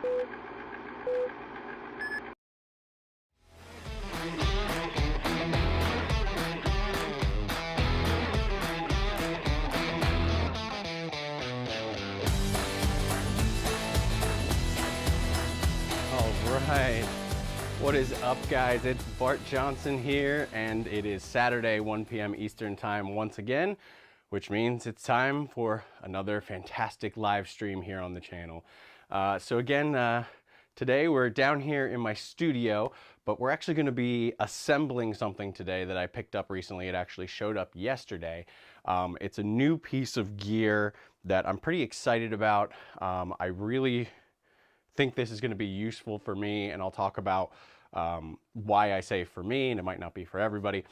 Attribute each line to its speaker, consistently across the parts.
Speaker 1: Right. What is up, guys? It's Bart Johnson here, and it is Saturday, 1 p.m. Eastern Time once again, which means it's time for another fantastic live stream here on the channel. Today we're down here in my studio, but we're actually going to be assembling something today that I picked up recently. It actually showed up yesterday. It's a new piece of gear that I'm pretty excited about. I really think this is going to be useful for me, and I'll talk about why I say for me, and it might not be for everybody.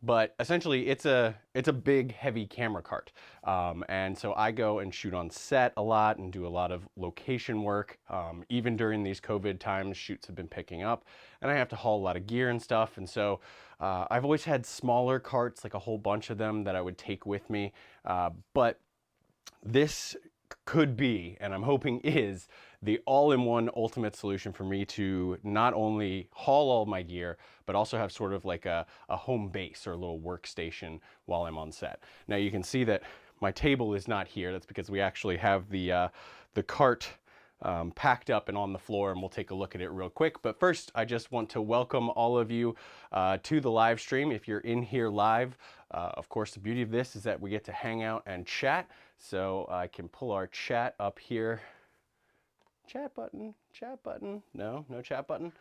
Speaker 1: But essentially, it's a big, heavy camera cart, and so I go and shoot on set a lot and do a lot of location work. Even during these COVID times, shoots have been picking up, and I have to haul a lot of gear and stuff. And so I've always had smaller carts, like a whole bunch of them, that I would take with me. But this could be, and I'm hoping is, the all-in-one ultimate solution for me to not only haul all my gear, but also have sort of like a home base or a little workstation while I'm on set. Now you can see that my table is not here. That's because we actually have the cart packed up and on the floor, and we'll take a look at it real quick. But first, I just want to welcome all of you to the live stream. If you're in here live, of course, the beauty of this is that we get to hang out and chat. So I can pull our chat up here. Chat button, no chat button.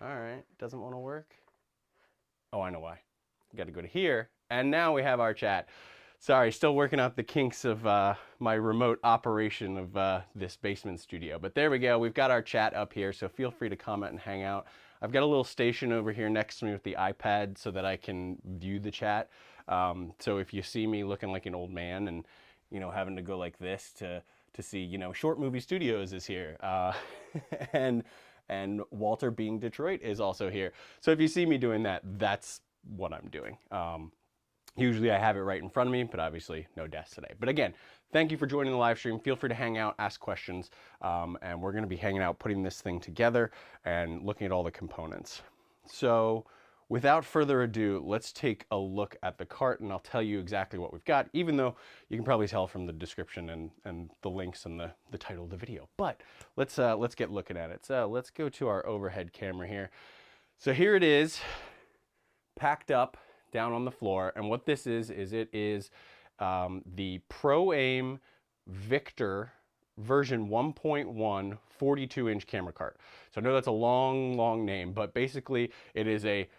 Speaker 1: All right, doesn't want to work. Oh, I know why. Got to go to here, and now we have our chat. Sorry, still working out the kinks of my remote operation of this basement studio. But there we go, we've got our chat up here, so feel free to comment and hang out. I've got a little station over here next to me with the iPad so that I can view the chat. So if you see me looking like an old man and, you know, having to go like this to see, you know, Short Movie Studios is here. And Walter Being Detroit is also here. So if you see me doing that, that's what I'm doing. Usually I have it right in front of me, but obviously no desk today. But again, thank you for joining the live stream. Feel free to hang out, ask questions, and we're going to be hanging out, putting this thing together and looking at all the components. So without further ado, let's take a look at the cart, and I'll tell you exactly what we've got, even though you can probably tell from the description and the links and the title of the video. But let's get looking at it. So let's go to our overhead camera here. So here it is, packed up down on the floor, and what this is it is the PROAIM Victor version 1.1 42-inch camera cart. So I know that's a long name, but basically it is a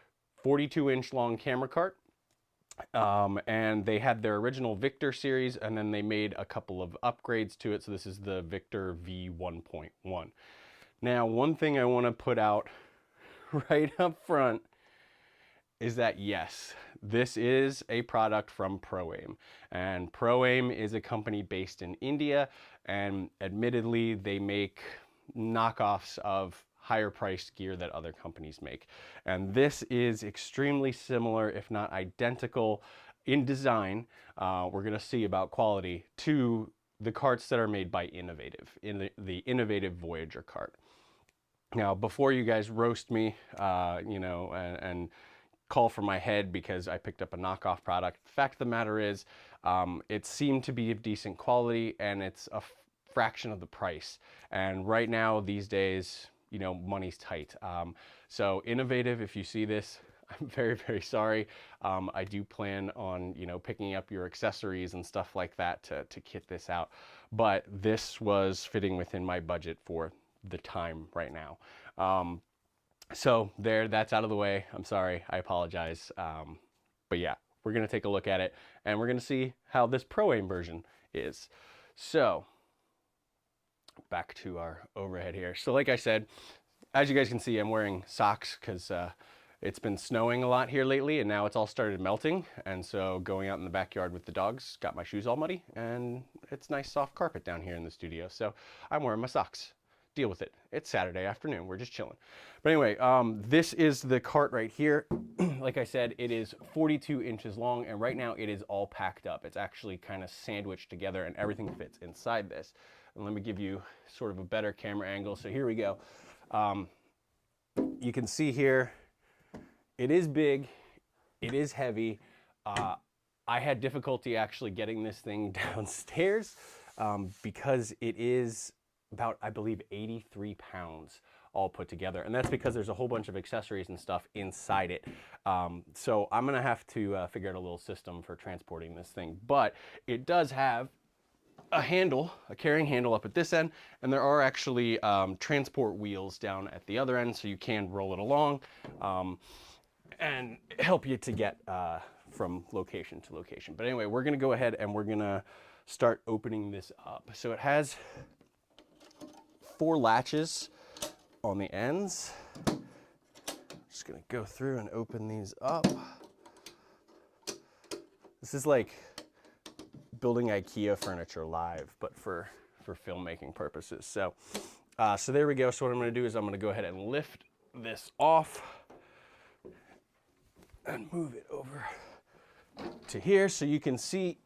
Speaker 1: 42-inch long camera cart, and they had their original Victor series, and then they made a couple of upgrades to it. So this is the Victor V1.1. Now, one thing I want to put out right up front is that yes, this is a product from PROAIM, and PROAIM is a company based in India, and admittedly they make knockoffs of higher priced gear that other companies make. And this is extremely similar, if not identical in design, we're gonna see about quality, to the carts that are made by Innovative, in the Innovative Voyager cart. Now, before you guys roast me, you know, and call for my head because I picked up a knockoff product, the fact of the matter is, it seemed to be of decent quality, and it's a fraction of the price. And right now, these days, you know, money's tight. So Innovative, if you see this, I'm very sorry. I do plan on, you know, picking up your accessories and stuff like that to kit this out. But this was fitting within my budget for the time right now. So there, that's out of the way. I'm sorry, I apologize. But yeah, we're gonna take a look at it, and we're gonna see how this PROAIM version is. So back to our overhead here. So like I said, as you guys can see, I'm wearing socks because it's been snowing a lot here lately, and now it's all started melting. And so going out in the backyard with the dogs got my shoes all muddy, and it's nice soft carpet down here in the studio. So I'm wearing my socks. Deal with it. It's Saturday afternoon. We're just chilling. But anyway, this is the cart right here. Like I said, it is 42 inches long, and right now it is all packed up. It's actually kind of sandwiched together, and everything fits inside this. And let me give you sort of a better camera angle. So here we go. You can see here, it is big, it is heavy. I had difficulty actually getting this thing downstairs because it is about, I believe, 83 pounds all put together. And that's because there's a whole bunch of accessories and stuff inside it. So I'm gonna have to figure out a little system for transporting this thing. But it does have a handle, a carrying handle up at this end, and there are actually transport wheels down at the other end, so you can roll it along and help you to get from location to location. But anyway, we're gonna go ahead and we're gonna start opening this up. So it has 4 latches on the ends. Just gonna go through and open these up. This is like building IKEA furniture live, but for filmmaking purposes. So there we go. So what I'm gonna do is I'm gonna go ahead and lift this off and move it over to here so you can see.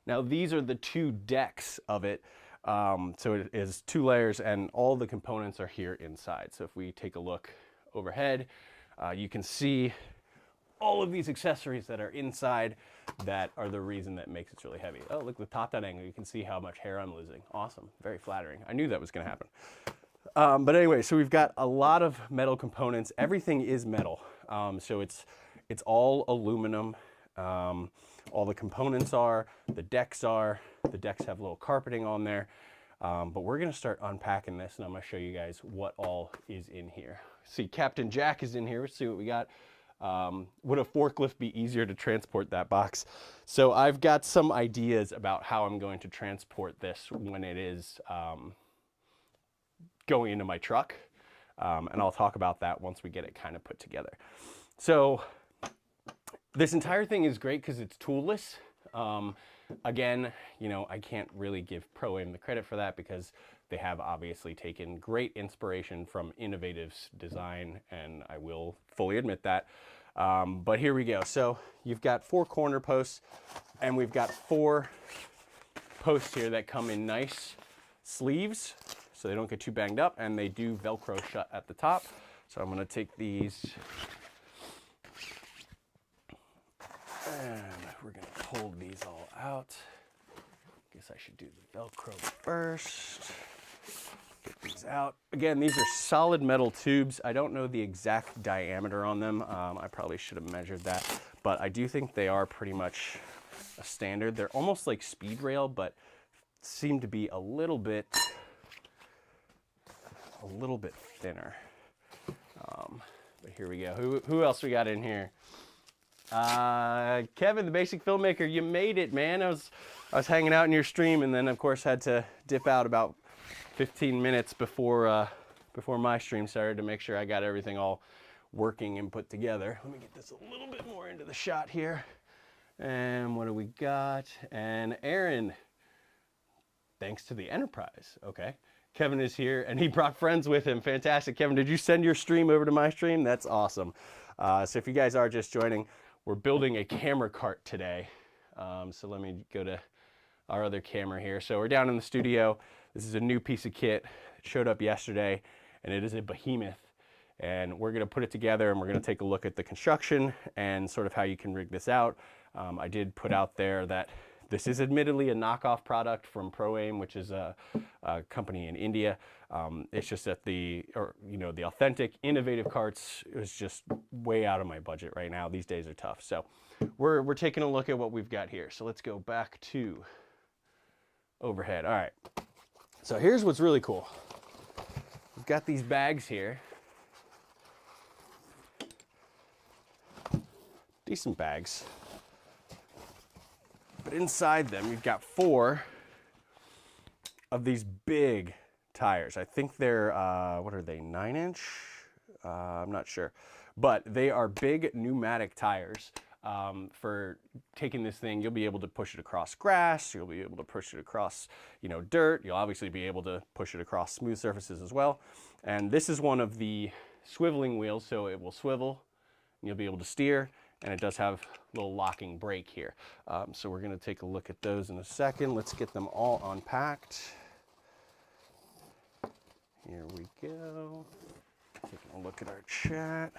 Speaker 1: Now these are the 2 decks of it. So it is 2 layers and all the components are here inside. So if we take a look overhead, you can see all of these accessories that are inside that are the reason that makes it really heavy. Oh, look, the top down angle, you can see how much hair I'm losing. Awesome, very flattering. I knew that was gonna happen. But anyway, so we've got a lot of metal components. Everything is metal. So it's all aluminum. All the components are, the decks have little carpeting on there. But we're gonna start unpacking this and I'm gonna show you guys what all is in here. See, Captain Jack is in here. Let's see what we got. Would a forklift be easier to transport that box? So I've got some ideas about how I'm going to transport this when it is going into my truck. And I'll talk about that once we get it kind of put together. So this entire thing is great because it's toolless. Again, you know, I can't really give PROAIM the credit for that because they have obviously taken great inspiration from Innovative's design, and I will fully admit that. But here we go. So you've got 4 corner posts, and we've got 4 posts here that come in nice sleeves, so they don't get too banged up, and they do Velcro shut at the top. So I'm gonna take these, and we're gonna pull these all out. Guess I should do the Velcro first. Get these out. Again, these are solid metal tubes. I don't know the exact diameter on them. I probably should have measured that, but I do think they are pretty much a standard. They're almost like speed rail, but seem to be a little bit thinner. But here we go. Who else we got in here? Kevin, the Basic Filmmaker, you made it, man. I was hanging out in your stream, and then of course had to dip out about 15 minutes before my stream started to make sure I got everything all working and put together. Let me get this a little bit more into the shot here. And what do we got? And Aaron, thanks to the Enterprise. Okay. Kevin is here and he brought friends with him. Fantastic. Kevin, did you send your stream over to my stream? That's awesome. So if you guys are just joining, we're building a camera cart today. So let me go to our other camera here. So we're down in the studio. This is a new piece of kit. It showed up yesterday and it is a behemoth. And we're gonna put it together and we're gonna take a look at the construction and sort of how you can rig this out. I did put out there that this is admittedly a knockoff product from PROAIM, which is a company in India. It's just that the authentic, innovative carts is just way out of my budget right now. These days are tough. So we're taking a look at what we've got here. So let's go back to overhead. All right. So here's what's really cool. We've got these bags here. Decent bags. But inside them, you've got 4 of these big tires. I think they're, what are they, 9-inch? I'm not sure. But they are big pneumatic tires. For taking this thing, you'll be able to push it across grass. You'll be able to push it across, dirt. You'll obviously be able to push it across smooth surfaces as well. And this is one of the swiveling wheels, so it will swivel. And you'll be able to steer. And it does have a little locking brake here. So we're gonna take a look at those in a second. Let's get them all unpacked. Here we go. Taking a look at our chat.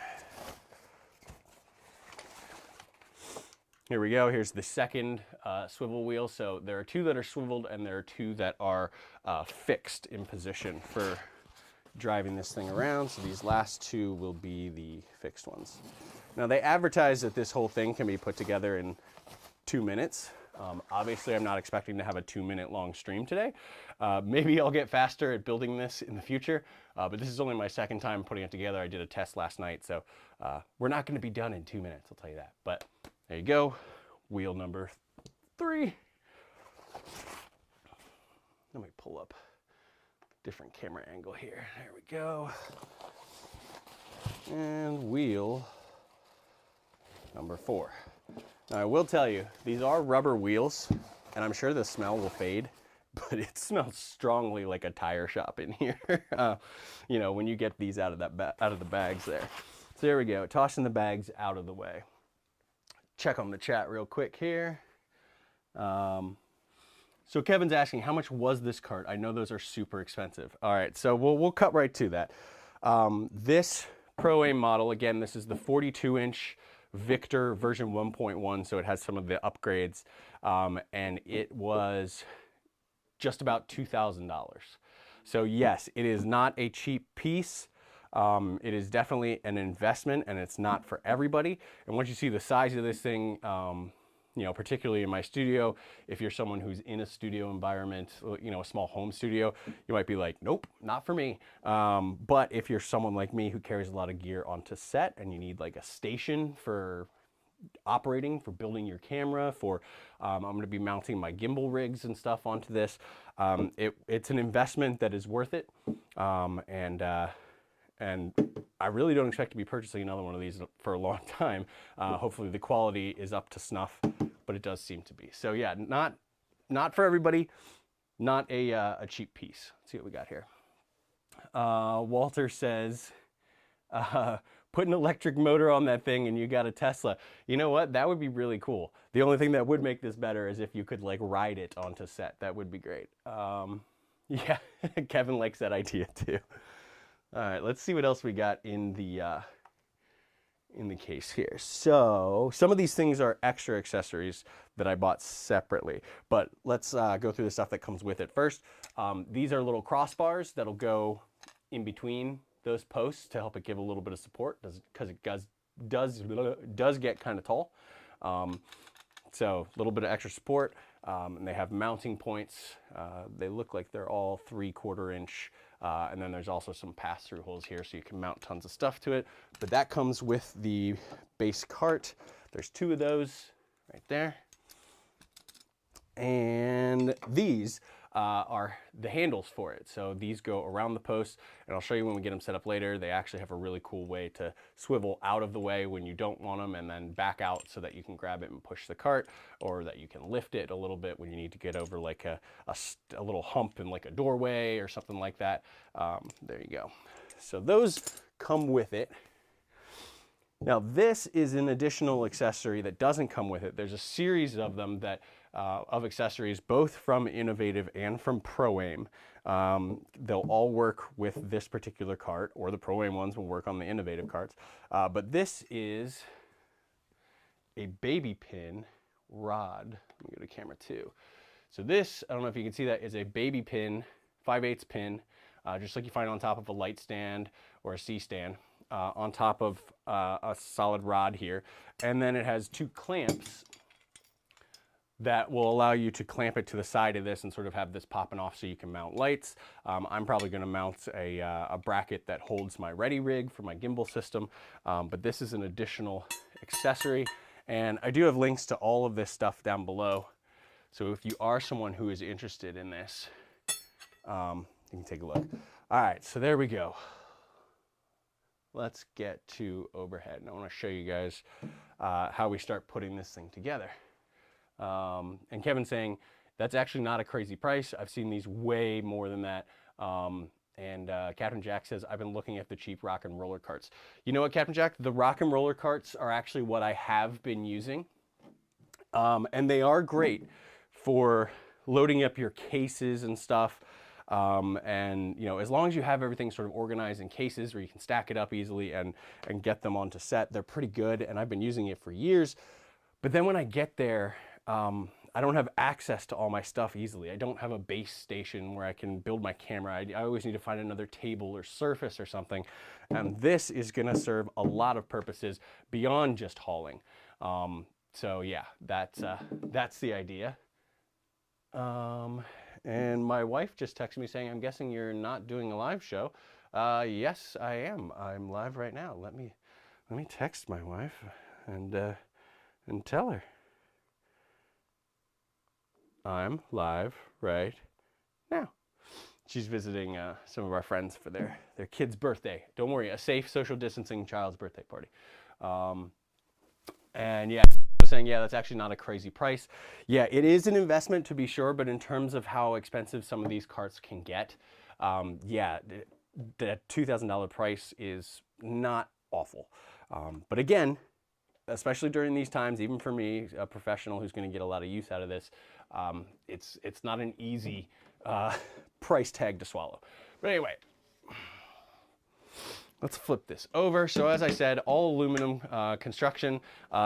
Speaker 1: Here we go. Here's the second swivel wheel. So there are two that are swiveled and there are two that are fixed in position for driving this thing around. So these last two will be the fixed ones. Now they advertise that this whole thing can be put together in 2 minutes. Obviously I'm not expecting to have a 2-minute long stream today. Maybe I'll get faster at building this in the future, but this is only my second time putting it together. I did a test last night, so we're not going to be done in 2 minutes, I'll tell you that. But there you go, wheel number 3. Let me pull up a different camera angle here. There we go. And wheel number 4. Now I will tell you, these are rubber wheels, and I'm sure the smell will fade, but it smells strongly like a tire shop in here. You know, when you get these out of the bags there. So there we go, tossing the bags out of the way. Check on the chat real quick here. So Kevin's asking, how much was this cart? I know those are super expensive. All right, so we'll cut right to that. This PROAIM model, again, this is the 42-inch Victor version 1.1, so it has some of the upgrades, and it was just about $2,000. So yes, it is not a cheap piece. It is definitely an investment, and it's not for everybody. And once you see the size of this thing, you know, particularly in my studio, if you're someone who's in a studio environment, you know, a small home studio, you might be like, nope, not for me. But if you're someone like me who carries a lot of gear onto set and you need like a station for operating, for building your camera, for I'm going to be mounting my gimbal rigs and stuff onto this, it's an investment that is worth it. And I really don't expect to be purchasing another one of these for a long time. Hopefully the quality is up to snuff, but it does seem to be. So yeah, not for everybody, not a cheap piece. Let's see what we got here. Walter says, put an electric motor on that thing and you got a Tesla. You know what? That would be really cool. The only thing that would make this better is if you could like ride it onto set. That would be great. Yeah, Kevin likes that idea too. All right, let's see what else we got in the case here. So some of these things are extra accessories that I bought separately, but let's go through the stuff that comes with it first. These are little crossbars that'll go in between those posts to help it give a little bit of support, because it does get kind of tall. So a little bit of extra support, and they have mounting points. They look like they're all 3/4 inch. And then there's also some pass-through holes here so you can mount tons of stuff to it. But that comes with the base cart. There's 2 of those right there. And these are the handles for it. So these go around the post, and I'll show you when we get them set up later. They actually have a really cool way to swivel out of the way when you don't want them, and then back out so that you can grab it and push the cart, or that you can lift it a little bit when you need to get over like a little hump in like a doorway or something like that. There you go. So those come with it. Now this is an additional accessory that doesn't come with it. There's a series of them that of accessories, both from Innovative and from PROAIM. They'll all work with this particular cart, or the PROAIM ones will work on the Innovative carts. But this is a baby pin rod. Let me go to camera 2. So this, I don't know if you can see that, is a baby pin, 5/8 pin, just like you find on top of a light stand or a C-stand, on top of a solid rod here. And then it has 2 clamps that will allow you to clamp it to the side of this and sort of have this popping off so you can mount lights. I'm probably going to mount a bracket that holds my ready rig for my gimbal system, but this is an additional accessory. And I do have links to all of this stuff down below. So if you are someone who is interested in this, you can take a look. All right, so there we go. Let's get to overhead. And I want to show you guys how we start putting this thing together. And Kevin's saying, that's actually not a crazy price. I've seen these way more than that. Captain Jack says, I've been looking at the cheap rock and roller carts. You know what, Captain Jack? The rock and roller carts are actually what I have been using. And they are great for loading up your cases and stuff. And you know, as long as you have everything sort of organized in cases where you can stack it up easily and get them onto set, they're pretty good. And I've been using it for years. But then when I get there, I don't have access to all my stuff easily. I don't have a base station where I can build my camera. I always need to find another table or surface or something. And this is gonna serve a lot of purposes beyond just hauling. So yeah, that's the idea. And my wife just texted me saying, I'm guessing you're not doing a live show. Yes, I am. I'm live right now. Let me text my wife and tell her. I'm live right now. She's visiting some of our friends for their kid's birthday. Don't worry, a safe social distancing child's birthday party. And yeah, I was saying, yeah, that's actually not a crazy price. Yeah, it is an investment to be sure, but in terms of how expensive some of these carts can get, yeah, the $2,000 price is not awful. But again, especially during these times, even for me, a professional who's going to get a lot of use out of this, it's not an easy price tag to swallow. But anyway, let's flip this over. So as I said, all aluminum construction.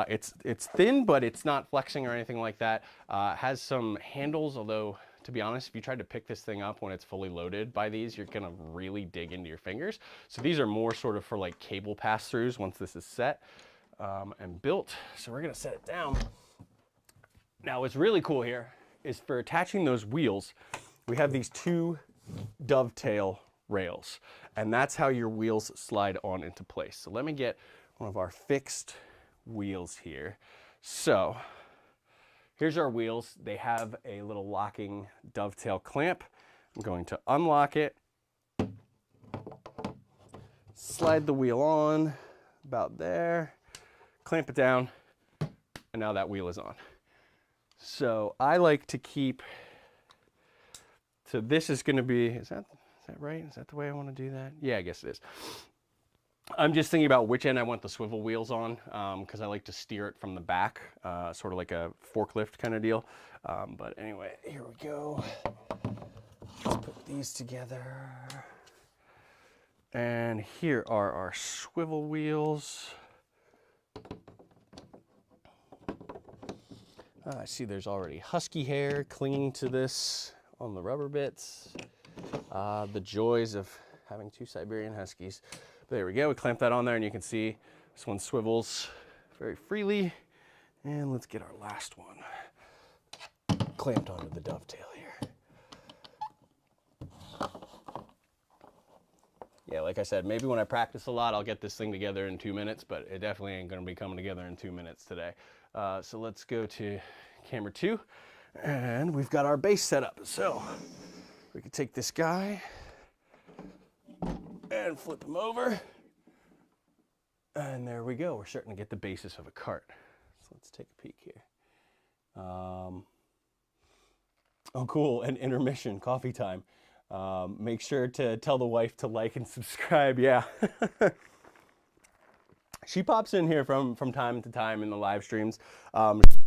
Speaker 1: It's thin, but it's not flexing or anything like that. Has some handles, although to be honest, if you tried to pick this thing up when it's fully loaded by these, you're gonna really dig into your fingers. So these are more sort of for like cable pass-throughs once this is set and built. So we're gonna set it down. Now what's really cool here is for attaching those wheels, we have these two dovetail rails, and that's how your wheels slide on into place. So let me get one of our fixed wheels here. So here's our wheels. They have a little locking dovetail clamp. I'm going to unlock it, slide the wheel on about there, clamp it down, and now that wheel is on. So I like to keep, so this is going to be, is that right? Is that the way I want to do that? Yeah, I guess it is. I'm just thinking about which end I want the swivel wheels on, because I like to steer it from the back, sort of like a forklift kind of deal. But anyway, here we go. Let's put these together. And here are our swivel wheels. I see there's already husky hair clinging to this on the rubber bits. The joys of having two Siberian Huskies. But there we go, we clamp that on there and you can see this one swivels very freely. And let's get our last one clamped onto the dovetail here. Yeah, like I said, maybe when I practice a lot, I'll get this thing together in 2 minutes, but it definitely ain't gonna be coming together in 2 minutes today. So let's go to camera 2, and we've got our base set up. So we can take this guy and flip him over, and there we go. We're starting to get the basis of a cart. So let's take a peek here. Oh, cool, an intermission, coffee time. Make sure to tell the wife to like and subscribe. Yeah. She pops in here from time to time in the live streams.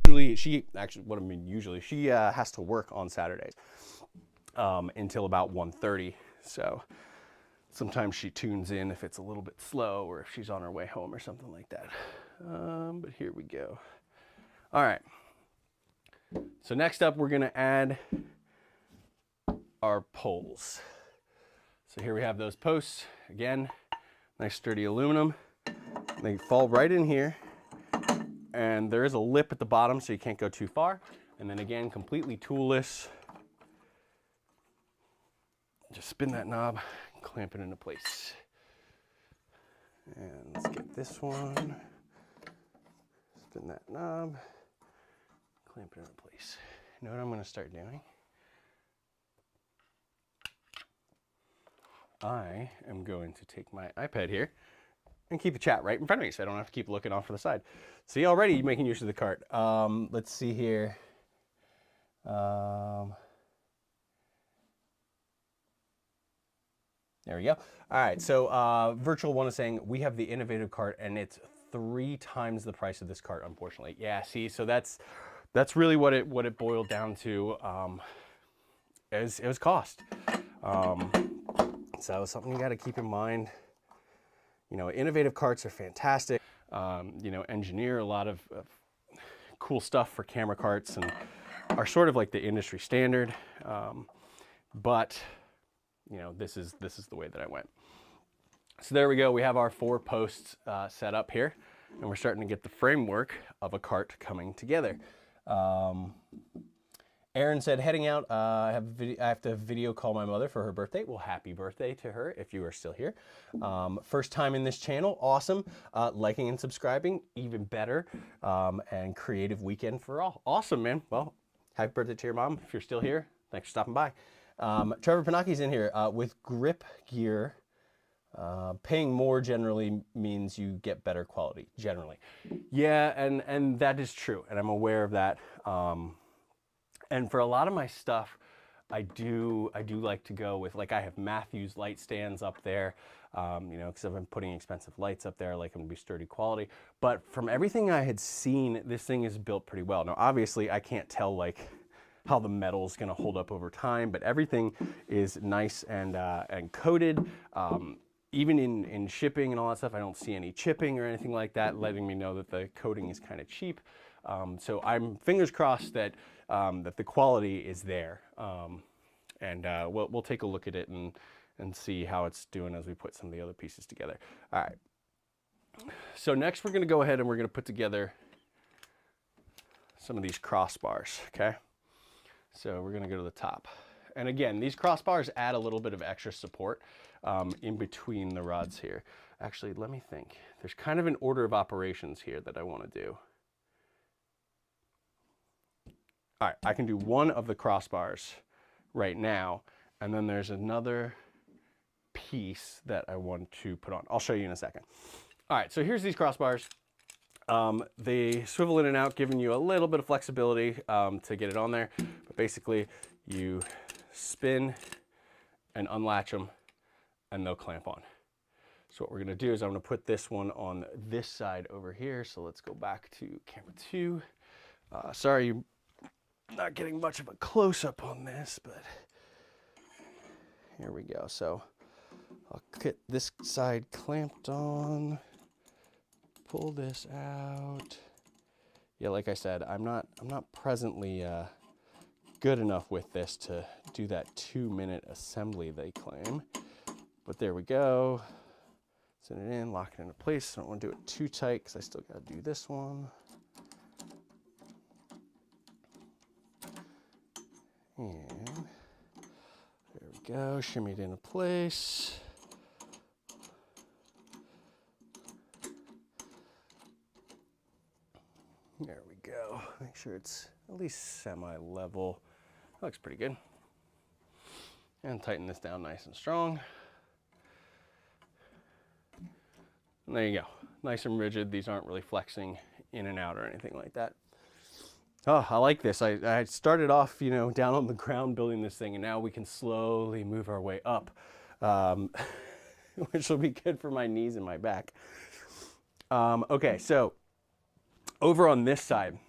Speaker 1: She has to work on Saturdays until about 1:30. So sometimes she tunes in if it's a little bit slow or if she's on her way home or something like that. But here we go. All right. So next up, we're gonna add our poles. So here we have those posts. Again, nice sturdy aluminum. They fall right in here, and there is a lip at the bottom so you can't go too far. And then again, completely toolless. Just spin that knob, clamp it into place. And let's get this one. Spin that knob, clamp it into place. You know what I'm going to start doing? I am going to take my iPad here and keep the chat right in front of me so I don't have to keep looking off to the side. See, already making use of the cart. Let's see here. There we go. All right, so Virtual One is saying, we have the innovative cart and it's 3 times the price of this cart, unfortunately. Yeah, see, so that's really what it boiled down to. It was cost. So something you got to keep in mind. You know, innovative carts are fantastic. You know, engineer a lot of cool stuff for camera carts and are sort of like the industry standard. But you know, this is the way that I went. So there we go. We have our 4 posts set up here, and we're starting to get the framework of a cart coming together. Aaron said, heading out, I have to video call my mother for her birthday. Well, happy birthday to her if you are still here. First time in this channel, awesome. Liking and subscribing, even better. And creative weekend for all. Awesome, man. Well, happy birthday to your mom if you're still here. Thanks for stopping by. Trevor Panaki's in here with grip gear. Paying more generally means you get better quality, generally. Yeah, and that is true, and I'm aware of that. And for a lot of my stuff, I do like to go with, like, I have Matthews light stands up there, you know, because I've been putting expensive lights up there. I like them to be sturdy quality. But from everything I had seen, this thing is built pretty well. Now, obviously, I can't tell, like, how the metal is going to hold up over time, but everything is nice and coated. Even in shipping and all that stuff, I don't see any chipping or anything like that, letting me know that the coating is kind of cheap. So I'm fingers crossed that that the quality is there. We'll take a look at it and see how it's doing as we put some of the other pieces together. All right. So next we're going to go ahead and we're going to put together some of these crossbars, okay? So we're going to go to the top. And again, these crossbars add a little bit of extra support in between the rods here. Actually, let me think. There's kind of an order of operations here that I want to do. All right, I can do one of the crossbars right now, and then there's another piece that I want to put on. I'll show you in a second. All right, so here's these crossbars. They swivel in and out, giving you a little bit of flexibility to get it on there. But basically, you spin and unlatch them, and they'll clamp on. So what we're gonna do is I'm gonna put this one on this side over here. So let's go back to camera 2. Sorry, you're not getting much of a close-up on this, but here we go. So I'll get this side clamped on, pull this out. Yeah, like I said, I'm not presently good enough with this to do that 2-minute assembly they claim. But there we go. Send it in, lock it into place. I don't want to do it too tight because I still got to do this one. And there we go, shimmy it into place. There we go. Make sure it's at least semi-level. That looks pretty good. And tighten this down nice and strong. And there you go. Nice and rigid. These aren't really flexing in and out or anything like that. Oh, I like this. I started off, you know, down on the ground building this thing, and now we can slowly move our way up, which will be good for my knees and my back. Okay, so over on this side,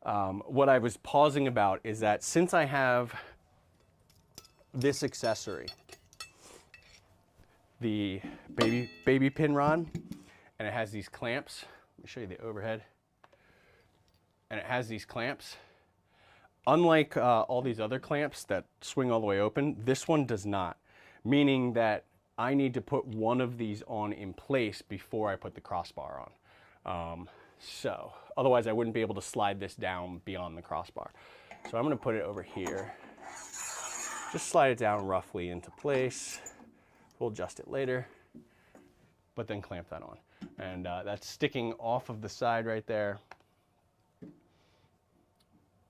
Speaker 1: what I was pausing about is that since I have this accessory, the baby pin rod, and it has these clamps. Let me show you the overhead. And it has these clamps. Unlike all these other clamps that swing all the way open, this one does not, meaning that I need to put one of these on in place before I put the crossbar on. So otherwise I wouldn't be able to slide this down beyond the crossbar. So I'm gonna put it over here. Just slide it down roughly into place. We'll adjust it later, but then clamp that on. And that's sticking off of the side right there.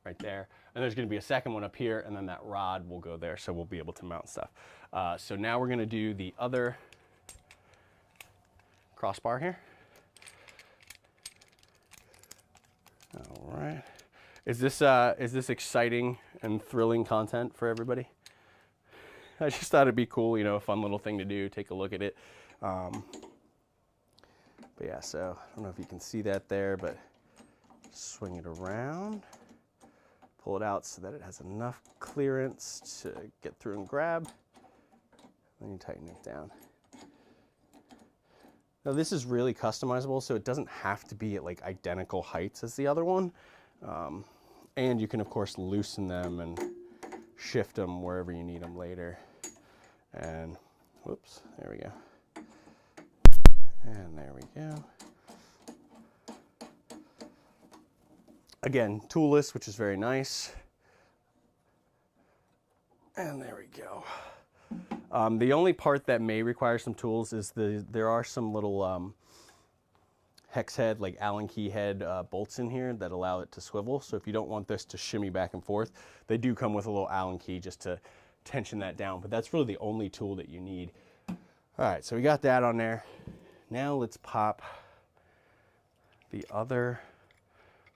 Speaker 1: Right there. And there's gonna be a second one up here, and then that rod will go there, so we'll be able to mount stuff. So now we're gonna do the other crossbar here. All right. Is this exciting and thrilling content for everybody? I just thought it'd be cool, you know, a fun little thing to do, take a look at it. But yeah, so I don't know if you can see that there, but swing it around, Pull it out so that it has enough clearance to get through and grab. Then you tighten it down. Now this is really customizable, so it doesn't have to be at like identical heights as the other one. And you can of course loosen them and shift them wherever you need them later. And whoops, there we go. And there we go. Again, toolless, which is very nice. And there we go. The only part that may require some tools is there are some little hex head, like Allen key head bolts in here that allow it to swivel. So if you don't want this to shimmy back and forth, they do come with a little Allen key just to tension that down. But that's really the only tool that you need. All right, so we got that on there. Now let's pop the other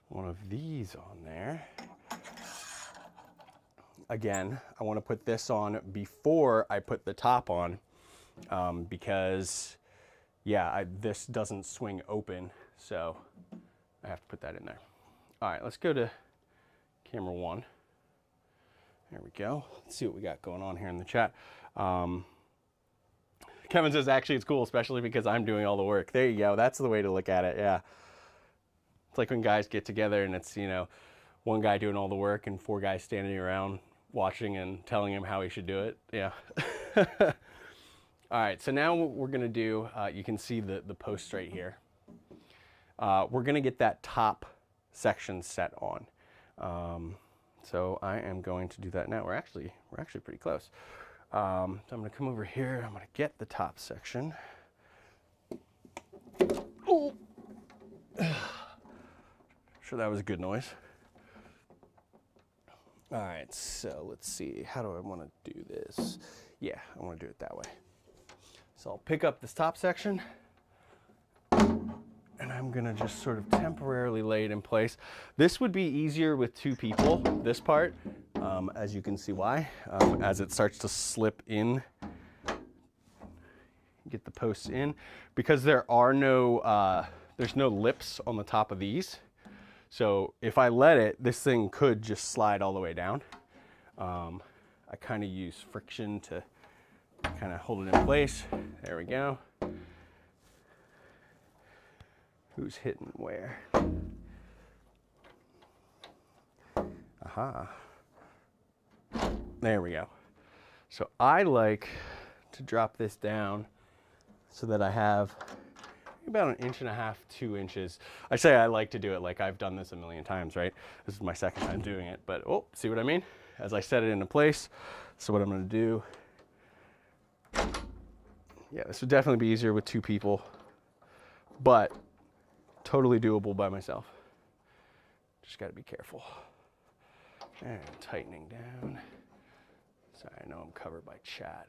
Speaker 1: one of these on there. Again, I want to put this on before I put the top on because, yeah, this doesn't swing open, so I have to put that in there. All right, let's go to camera 1. There we go. Let's see what we got going on here in the chat. Kevin says, actually, it's cool, especially because I'm doing all the work. There you go. That's the way to look at it, yeah. It's like when guys get together and it's, you know, one guy doing all the work and 4 guys standing around watching and telling him how he should do it. Yeah. All right, so now what we're gonna do, you can see the post right here. We're gonna get that top section set on. So I am going to do that now. We're actually pretty close. So I'm gonna come over here, I'm gonna get the top section. Oh. Sure that was a good noise. All right, so let's see, how do I want to do this? Yeah, I want to do it that way. So I'll pick up this top section and I'm gonna just sort of temporarily lay it in place. This would be easier with 2 people, this part, as you can see why. As it starts to slip in, get the posts in, because there are no, there's no lips on the top of these. So if I let it, this thing could just slide all the way down. I kind of use friction to kind of hold it in place. There we go. Who's hitting where? Aha. There we go. So I like to drop this down so that I have about 1.5 inches, 2 inches. I say I like to do it like I've done this a million times, right? This is my second time doing it, but oh, see what I mean? As I set it into place. So what I'm gonna do, yeah, this would definitely be easier with 2 people, but totally doable by myself. Just gotta be careful. And tightening down. Sorry, I know I'm covered by chat.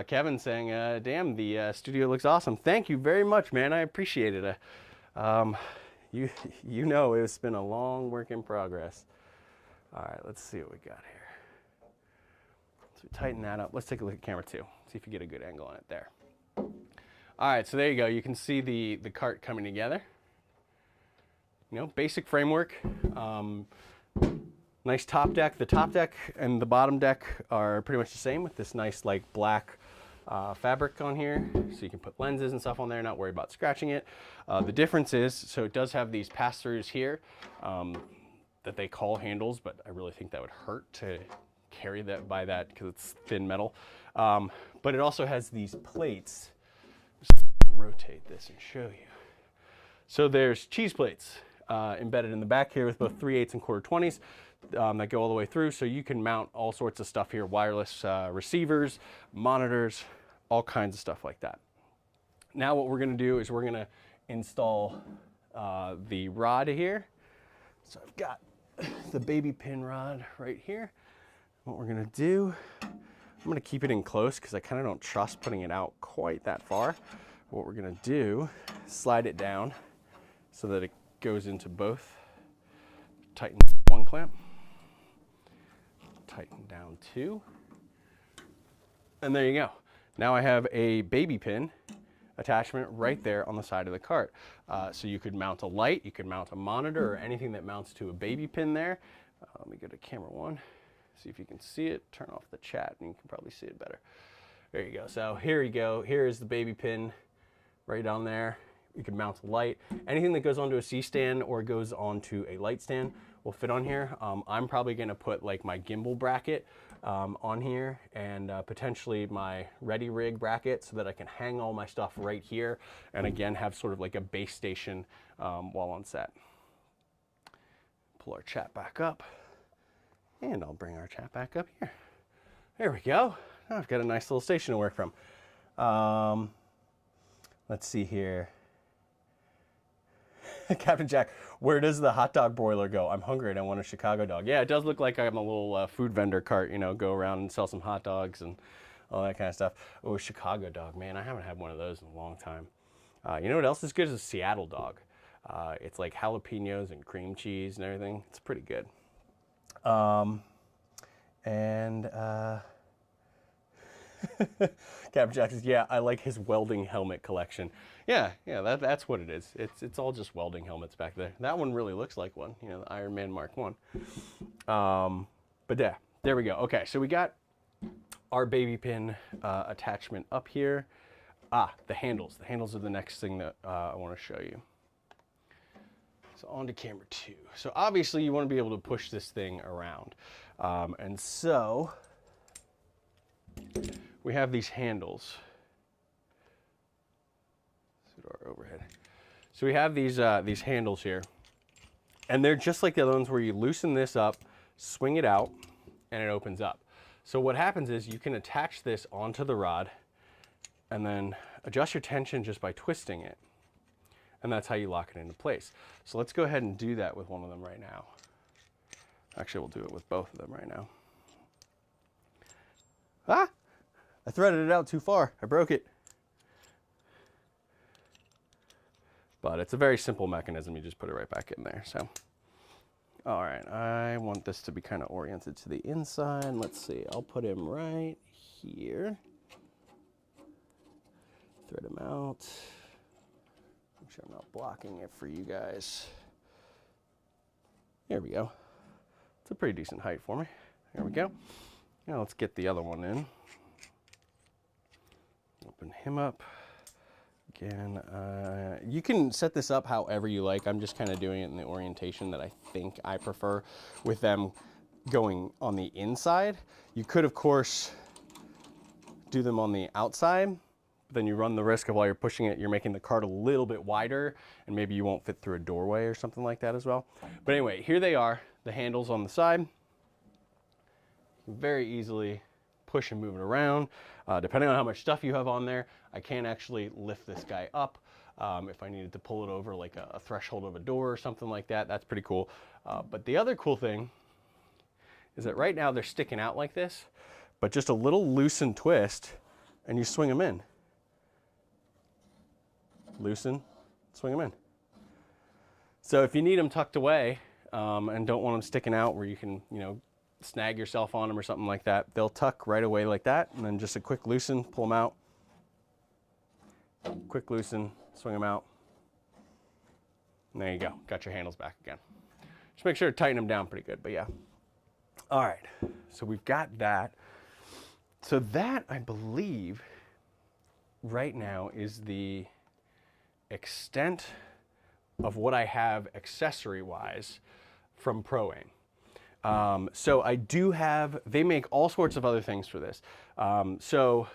Speaker 1: Kevin saying, damn, the studio looks awesome. Thank you very much, man. I appreciate it. You know it's been a long work in progress. All right, let's see what we got here. So we tighten that up. Let's take a look at camera 2. See if you get a good angle on it there. All right, so there you go. You can see the cart coming together. You know, basic framework. Nice top deck. The top deck and the bottom deck are pretty much the same with this nice like black fabric on here. So you can put lenses and stuff on there, not worry about scratching it. The difference is, so it does have these pass-throughs here that they call handles, but I really think that would hurt to carry that by that because it's thin metal. But it also has these plates. Just rotate this and show you. So there's cheese plates embedded in the back here with both 3/8 and 1/4-20s. That go all the way through, so you can mount all sorts of stuff here, wireless receivers, monitors, all kinds of stuff like that. Now what we're going to do is we're going to install the rod here. So I've got the baby pin rod right here. What we're going to do, I'm going to keep it in close because I kind of don't trust putting it out quite that far. What we're going to do, slide it down so that it goes into both. Tighten 1 clamp. Tighten down 2, and there you go. Now I have a baby pin attachment right there on the side of the cart. So you could mount a light, you could mount a monitor, or anything that mounts to a baby pin there. Let me go to camera 1, see if you can see it. Turn off the chat and you can probably see it better. There you go. So here you go. Here is the baby pin right on there. You can mount a light. Anything that goes onto a C-stand or goes onto a light stand will fit on here. I'm probably going to put like my gimbal bracket on here, and potentially my ready rig bracket, so that I can hang all my stuff right here and again have sort of like a base station while on set. Pull our chat back up, and I'll bring our chat back up here. There we go. Now I've got a nice little station to work from. Let's see here. Captain Jack, where does the hot dog broiler go? I'm hungry and I want a Chicago dog. Yeah, it does look like I'm a little food vendor cart, you know, go around and sell some hot dogs and all that kind of stuff. Oh, Chicago dog, man, I haven't had one of those in a long time. You know what else is good is a Seattle dog. It's like jalapenos and cream cheese and everything. It's pretty good. Captain Jack says, yeah, I like his welding helmet collection. Yeah, that's what it is. It's all just welding helmets back there. That one really looks like one, you know, the Iron Man Mark 1. But yeah, there we go. Okay, so we got our baby pin attachment up here. The handles. The handles are the next thing that I want to show you. So on to camera 2. So obviously you want to be able to push this thing around. And so we have these handles. Our overhead. So we have these handles here, and they're just like the other ones where you loosen this up, swing it out, and it opens up. So what happens is you can attach this onto the rod and then adjust your tension just by twisting it, and that's how you lock it into place. So let's go ahead and do that with one of them right now. Actually, we'll do it with both of them right now. I threaded it out too far. I broke it. But it's a very simple mechanism. You just put it right back in there. So, all right, I want this to be kind of oriented to the inside. Let's see, I'll put him right here. Thread him out. Make sure I'm not blocking it for you guys. There we go. It's a pretty decent height for me. There we go. Now let's get the other one in. Open him up. Again, you can set this up however you like. I'm just kind of doing it in the orientation that I think I prefer, with them going on the inside. You could, of course, do them on the outside, but then you run the risk of, while you're pushing it, you're making the cart a little bit wider, and maybe you won't fit through a doorway or something like that as well. But anyway, here they are, the handles on the side. You can very easily push and move it around. Depending on how much stuff you have on there, I can actually lift this guy up if I needed to pull it over like a threshold of a door or something like that. That's pretty cool. But the other cool thing is that right now they're sticking out like this, but just a little loosen twist and you swing them in. Loosen, swing them in. So if you need them tucked away and don't want them sticking out where you can, you know, snag yourself on them or something like that, they'll tuck right away like that, and then just a quick loosen, pull them out. Quick loosen, swing them out. And there you go, got your handles back again. Just make sure to tighten them down pretty good, but yeah. All right, so we've got that. So that, I believe, right now is the extent of what I have accessory-wise from PROAIM. So I do have, they make all sorts of other things for this. So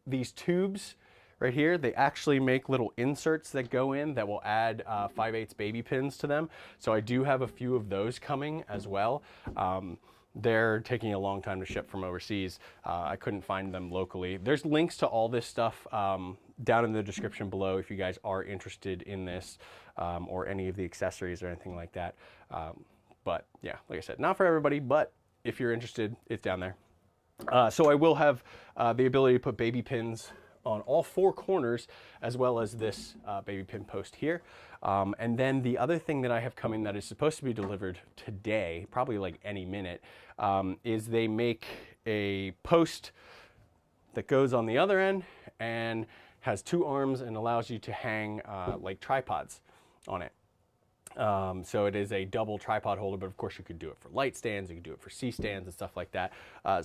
Speaker 1: these tubes right here, they actually make little inserts that go in that will add 5/8 baby pins to them. So I do have a few of those coming as well. They're taking a long time to ship from overseas. I couldn't find them locally. There's links to all this stuff down in the description below if you guys are interested in this or any of the accessories or anything like that. But yeah, like I said, not for everybody, but if you're interested, it's down there. So I will have the ability to put baby pins on all 4 corners, as well as this baby pin post here. And then the other thing that I have coming that is supposed to be delivered today, probably like any minute, is they make a post that goes on the other end and has 2 arms and allows you to hang like tripods on it. So it is a double tripod holder, but of course you could do it for light stands, you could do it for C-stands and stuff like that.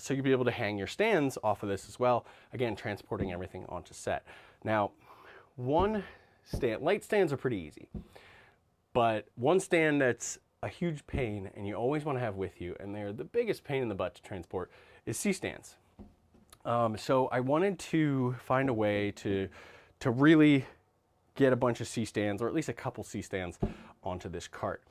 Speaker 1: So you'd be able to hang your stands off of this as well. Again, transporting everything onto set. Now, light stands are pretty easy, but one stand that's a huge pain and you always want to have with you, and they're the biggest pain in the butt to transport, is C-stands. So I wanted to find a way to really get a bunch of C-stands, or at least a couple C-stands, onto this cart.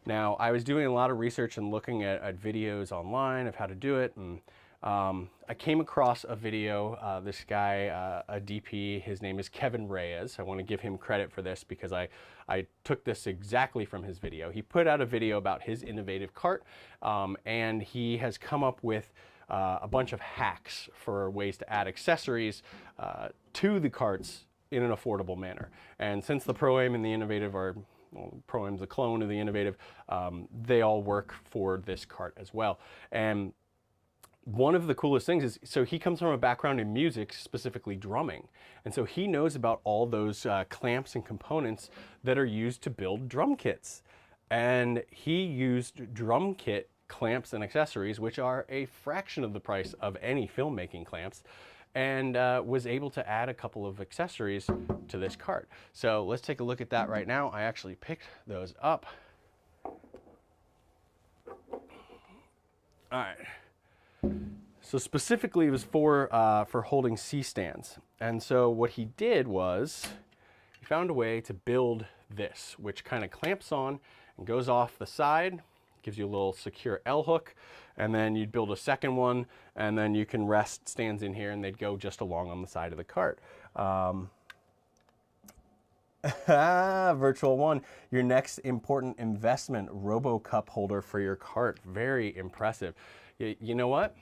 Speaker 1: Now, I was doing a lot of research and looking at videos online of how to do it, and I came across a video, this guy, a DP, his name is Kevin Reyes. I want to give him credit for this because I took this exactly from his video. He put out a video about his innovative cart, and he has come up with a bunch of hacks for ways to add accessories to the carts in an affordable manner. And since the PROAIM and the Innovative are, well, PROAIM's a clone of the Innovative, they all work for this cart as well. And one of the coolest things is, so he comes from a background in music, specifically drumming. And so he knows about all those clamps and components that are used to build drum kits. And he used drum kit clamps and accessories, which are a fraction of the price of any filmmaking clamps, and was able to add a couple of accessories to this cart. So let's take a look at that right now. I actually picked those up. All right. So specifically it was for holding C-stands. And so what he did was he found a way to build this, which kind of clamps on and goes off the side, gives you a little secure L hook, and then you'd build a second one, and then you can rest stands in here and they'd go just along on the side of the cart. Virtual One, your next important investment, RoboCup holder for your cart. Very impressive. You know what?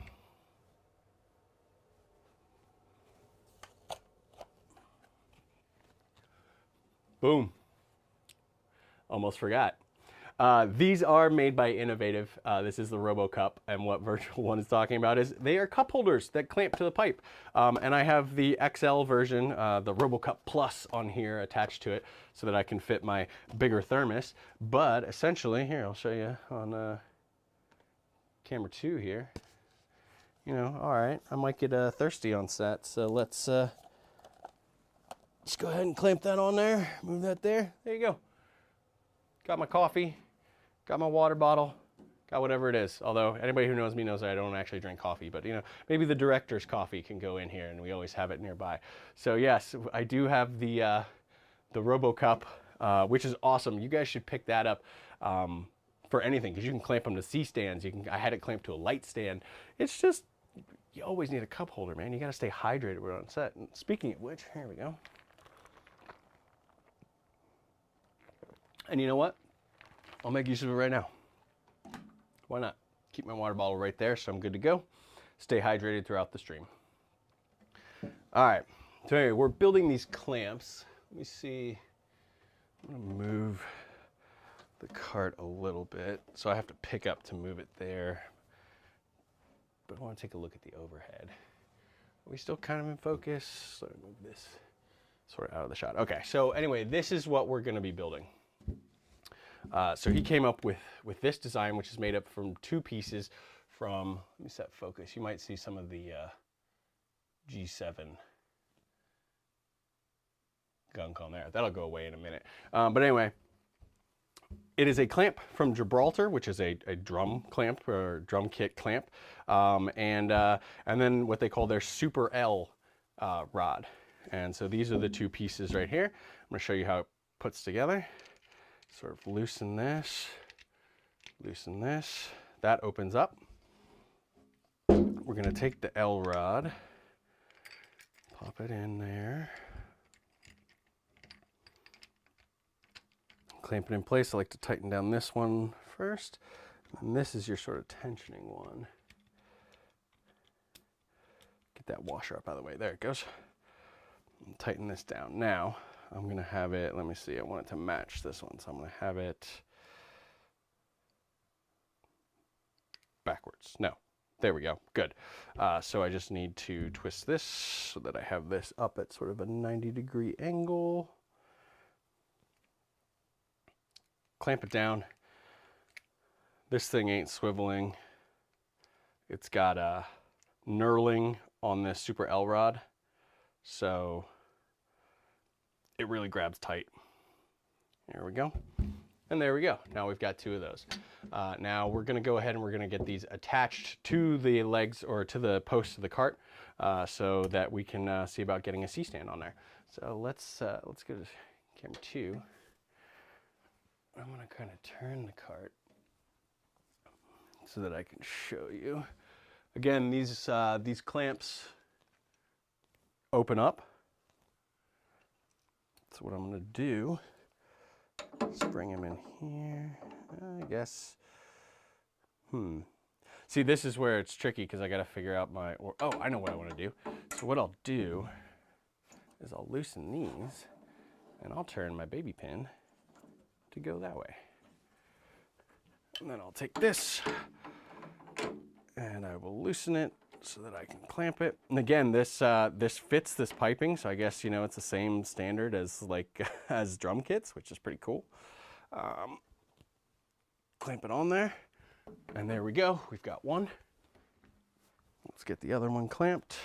Speaker 1: Boom. Almost forgot. These are made by Innovative. This is the RoboCup, and what Virtual One is talking about is they are cup holders that clamp to the pipe. And I have the XL version, the RoboCup Plus, on here attached to it so that I can fit my bigger thermos. But essentially, here, I'll show you on camera 2 here. You know, all right, I might get thirsty on set, so let's just go ahead and clamp that on there, move that there. There you go. Got my coffee, got my water bottle, got whatever it is. Although anybody who knows me knows that I don't actually drink coffee, but you know, maybe the director's coffee can go in here, and we always have it nearby. So yes, I do have the RoboCup, which is awesome. You guys should pick that up for anything, because you can clamp them to C-stands. I had it clamped to a light stand. It's just, you always need a cup holder, man. You got to stay hydrated when on set. And speaking of which, here we go. And you know what? I'll make use of it right now. Why not? Keep my water bottle right there, so I'm good to go. Stay hydrated throughout the stream. All right, so anyway, we're building these clamps. Let me see. I'm gonna move the cart a little bit, so I have to pick up to move it there. But I want to take a look at the overhead. Are we still kind of in focus? Let me move this sort of out of the shot. Okay, so anyway, this is what we're gonna be building. So he came up with this design, which is made up from 2 pieces from, let me set focus. You might see some of the G7 gunk on there. That'll go away in a minute. But anyway, it is a clamp from Gibraltar, which is a drum clamp or drum kit clamp, and then what they call their Super L rod. And so these are the 2 pieces right here. I'm going to show you how it puts together. Sort of loosen this, that opens up. We're going to take the L rod, pop it in there, clamp it in place. I like to tighten down this one first, and this is your sort of tensioning one. Get that washer up out of the way. There it goes. And tighten this down. Now I'm going to have it, let me see, I want it to match this one, so I'm going to have it backwards. No, There we go. Good. So I just need to twist this so that I have this up at sort of a 90-degree angle. Clamp it down. This thing ain't swiveling. It's got a knurling on this super L rod, so it really grabs tight. There we go. And there we go. Now we've got two of those. Now we're going to go ahead and we're going to get these attached to the legs or to the post of the cart so that we can see about getting a C-stand on there. So let's go to camera 2. I'm going to kind of turn the cart so that I can show you. Again, these clamps open up. So what I'm going to do is bring them in here, I guess. See, this is where it's tricky because I got to figure out oh, I know what I want to do. So what I'll do is I'll loosen these and I'll turn my baby pin to go that way. And then I'll take this and I will loosen it so that I can clamp it. And again, this fits this piping, so I guess, you know, it's the same standard as as drum kits, which is pretty cool. Clamp it on there, and there we go. We've got one. Let's get the other one clamped.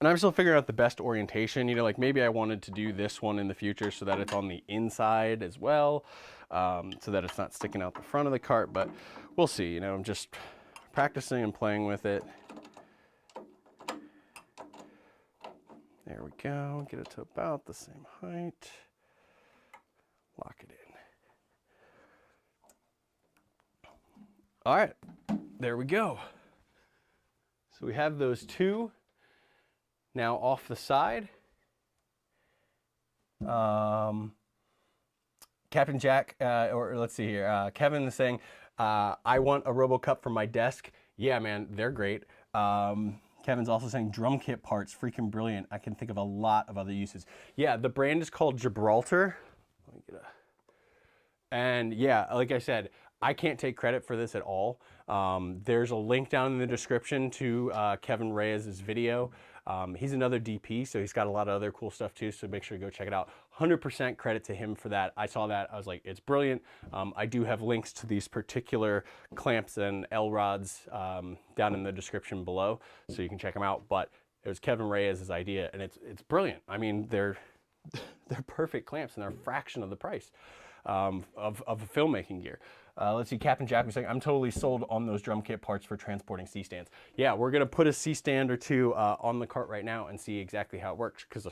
Speaker 1: And I'm still figuring out the best orientation. You know, like maybe I wanted to do this one in the future so that it's on the inside as well, so that it's not sticking out the front of the cart, but we'll see. You know, I'm just practicing and playing with it. There we go. Get it to about the same height. Lock it in. All right, there we go. So we have those two now off the side. Captain Jack, or let's see here, Kevin is saying, I want a RoboCup for my desk. Yeah, man, they're great. Kevin's also saying drum kit parts, freaking brilliant. I can think of a lot of other uses. Yeah, the brand is called Gibraltar. Let me get and yeah, like I said, I can't take credit for this at all. There's a link down in the description to Kevin Reyes' video. He's another DP, so he's got a lot of other cool stuff too, so make sure you go check it out. 100% credit to him for that. I saw that, I was like, it's brilliant. I do have links to these particular clamps and L rods down in the description below, so you can check them out. But it was Kevin Reyes' idea, and it's brilliant. I mean, they're perfect clamps, and they're a fraction of the price of filmmaking gear. Let's see, Captain Jack was saying, I'm totally sold on those drum kit parts for transporting C-stands. Yeah, we're gonna put a C-stand or two on the cart right now and see exactly how it works, because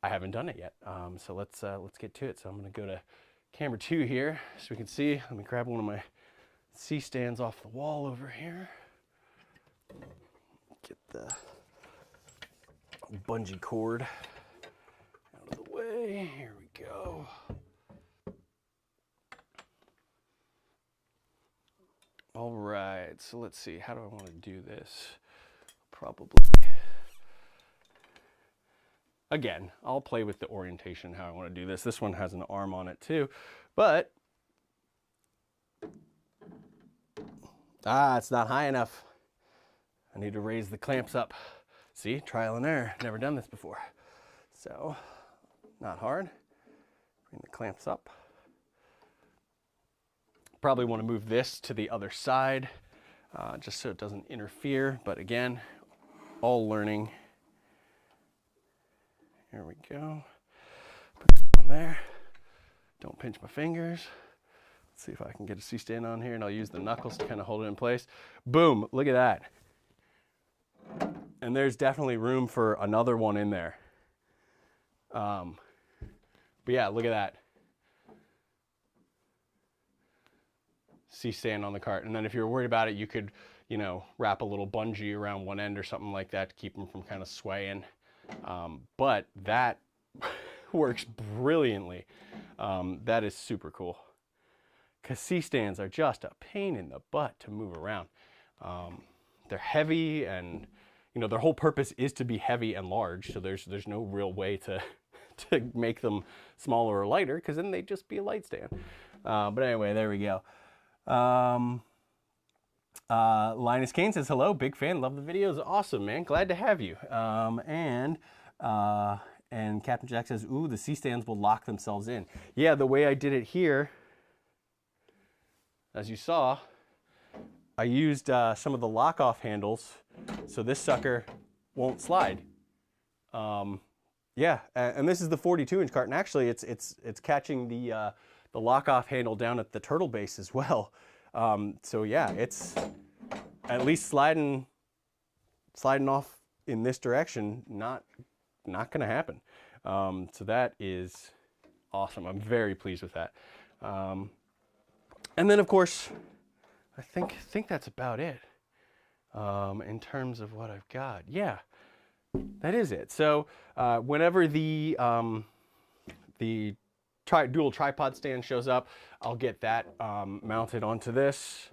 Speaker 1: I haven't done it yet. So let's get to it. So I'm gonna go to camera 2 here so we can see. Let me grab one of my C-stands off the wall over here. Get the bungee cord out of the way. Here we go. All right, so let's see, how do I want to do this? Probably, again, I'll play with the orientation, how I want to do this. This one has an arm on it too, but, it's not high enough. I need to raise the clamps up. See, trial and error, never done this before. So, not hard, bring the clamps up. Probably want to move this to the other side just so it doesn't interfere, but again, all learning. Here we go. Put it on there. Don't pinch my fingers. Let's see if I can get a C-stand on here, and I'll use the knuckles to kind of hold it in place. Boom, look at that. And there's definitely room for another one in there. But yeah, look at that. C-stand on the cart, and then if you're worried about it, you could, you know, wrap a little bungee around one end or something like that to keep them from kind of swaying. But that works brilliantly. That is super cool, because C-stands are just a pain in the butt to move around. They're heavy, and you know their whole purpose is to be heavy and large, so there's no real way to make them smaller or lighter, because then they'd just be a light stand. But anyway, there we go. Linus Kane says, hello, big fan, love the videos. Awesome, man, glad to have you. And Captain Jack says, ooh, the C-stands will lock themselves in. Yeah, the way I did it here, as you saw, I used some of the lock-off handles so this sucker won't slide. Yeah, and this is the 42-inch cart, and actually it's catching the lock-off handle down at the turtle base as well. So yeah, it's at least sliding off in this direction, not gonna happen. So that is awesome. I'm very pleased with that. And then of course, I think that's about it in terms of what I've got. Yeah, that is it. So whenever the dual tripod stand shows up, I'll get that mounted onto this,